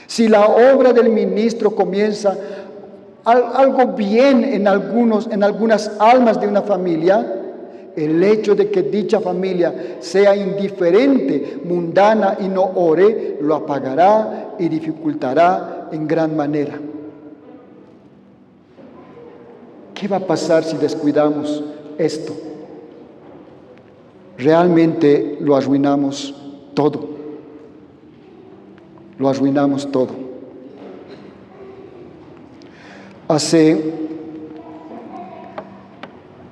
Si la obra del ministro comienza algo bien en algunas almas de una familia, el hecho de que dicha familia sea indiferente, mundana y no ore, lo apagará y dificultará en gran manera. ¿Qué va a pasar si descuidamos esto? Realmente lo arruinamos todo. Lo arruinamos todo.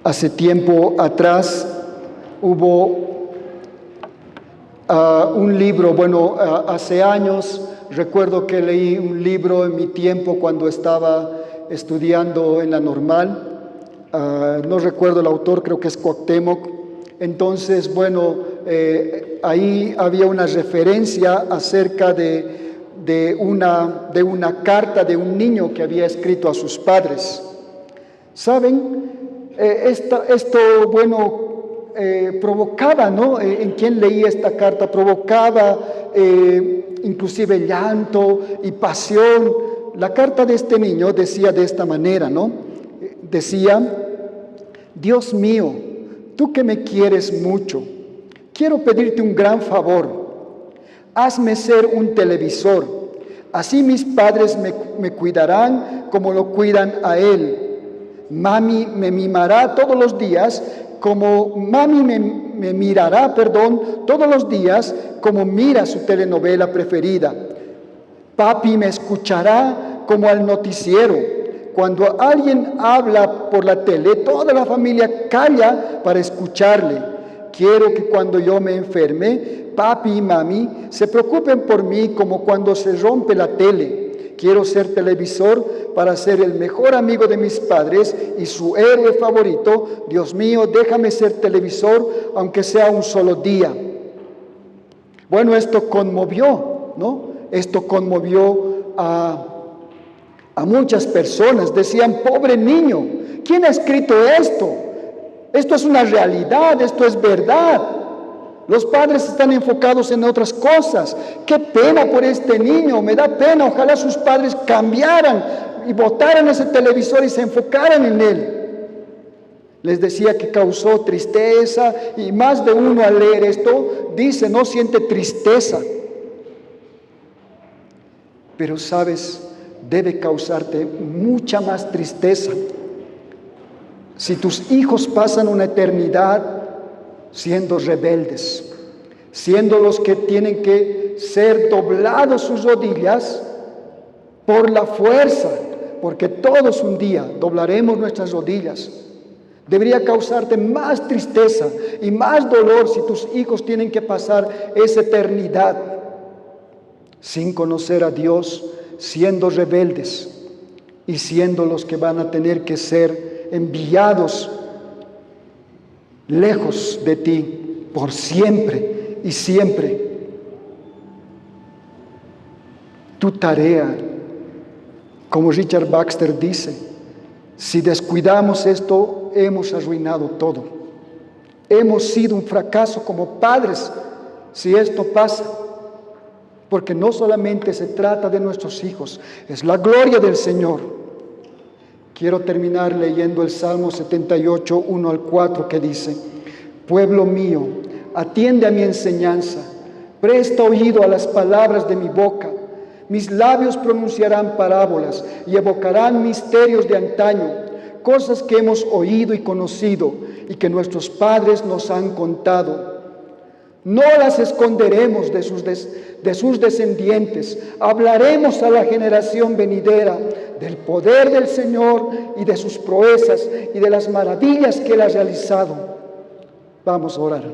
Hace tiempo atrás hubo un libro, hace años recuerdo que leí un libro en mi tiempo cuando estaba estudiando en la normal. No recuerdo el autor, creo que es Cuauhtémoc. Entonces, ahí había una referencia acerca de una carta de un niño que había escrito a sus padres. ¿Saben? Esto provocaba, ¿no?, en quien leía esta carta, provocaba inclusive llanto y pasión. La carta de este niño decía de esta manera, ¿no? Decía: Dios mío, tú que me quieres mucho, quiero pedirte un gran favor. Hazme ser un televisor, así mis padres me cuidarán como lo cuidan a él. Mami me mimará todos los días como me mirará todos los días como mira su telenovela preferida. Papi me escuchará como al noticiero. Cuando alguien habla por la tele, toda la familia calla para escucharle. Quiero que cuando yo me enferme, papi y mami se preocupen por mí como cuando se rompe la tele. Quiero ser televisor para ser el mejor amigo de mis padres y su héroe favorito. Dios mío, déjame ser televisor, aunque sea un solo día. Bueno, esto conmovió, ¿no? Esto conmovió a muchas personas. Decían: pobre niño, ¿quién ha escrito esto? Esto es una realidad, esto es verdad. Los padres están enfocados en otras cosas. Qué pena por este niño, me da pena. Ojalá sus padres cambiaran y botaran ese televisor y se enfocaran en él. Les decía que causó tristeza, y más de uno al leer esto dice: no siente tristeza. Pero sabes, debe causarte mucha más tristeza. Si tus hijos pasan una eternidad siendo rebeldes, siendo los que tienen que ser doblados sus rodillas por la fuerza, porque todos un día doblaremos nuestras rodillas, debería causarte más tristeza y más dolor si tus hijos tienen que pasar esa eternidad sin conocer a Dios, siendo rebeldes y siendo los que van a tener que ser enviados lejos de ti por siempre y siempre. Tu tarea, como Richard Baxter dice, si descuidamos esto, hemos arruinado todo. Hemos sido un fracaso como padres si esto pasa, porque no solamente se trata de nuestros hijos, es la gloria del Señor. Quiero terminar leyendo el Salmo 78, 1 al 4, que dice: pueblo mío, atiende a mi enseñanza, presta oído a las palabras de mi boca. Mis labios pronunciarán parábolas y evocarán misterios de antaño, cosas que hemos oído y conocido y que nuestros padres nos han contado. No las esconderemos de sus descendientes. Hablaremos a la generación venidera del poder del Señor y de sus proezas y de las maravillas que Él ha realizado. Vamos a orar.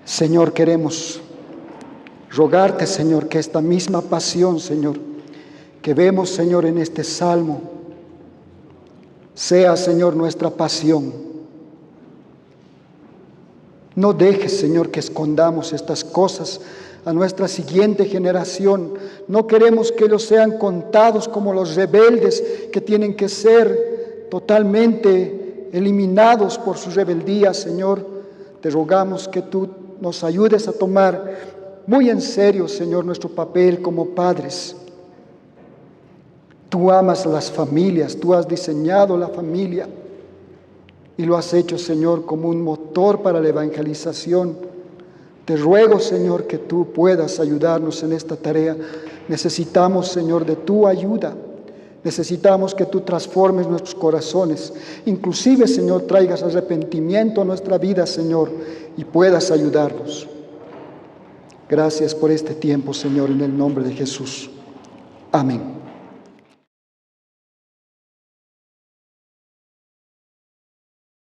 Señor, queremos rogarte, Señor, que esta misma pasión, Señor, que vemos, Señor, en este salmo, sea, Señor, nuestra pasión. No dejes, Señor, que escondamos estas cosas a nuestra siguiente generación. No queremos que ellos sean contados como los rebeldes que tienen que ser totalmente eliminados por su rebeldía, Señor. Te rogamos que tú nos ayudes a tomar muy en serio, Señor, nuestro papel como padres. Tú amas a las familias, tú has diseñado la familia y lo has hecho, Señor, como un motor para la evangelización. Te ruego, Señor, que tú puedas ayudarnos en esta tarea. Necesitamos, Señor, de tu ayuda. Necesitamos que tú transformes nuestros corazones. Inclusive, Señor, traigas arrepentimiento a nuestra vida, Señor, y puedas ayudarnos. Gracias por este tiempo, Señor, en el nombre de Jesús. Amén.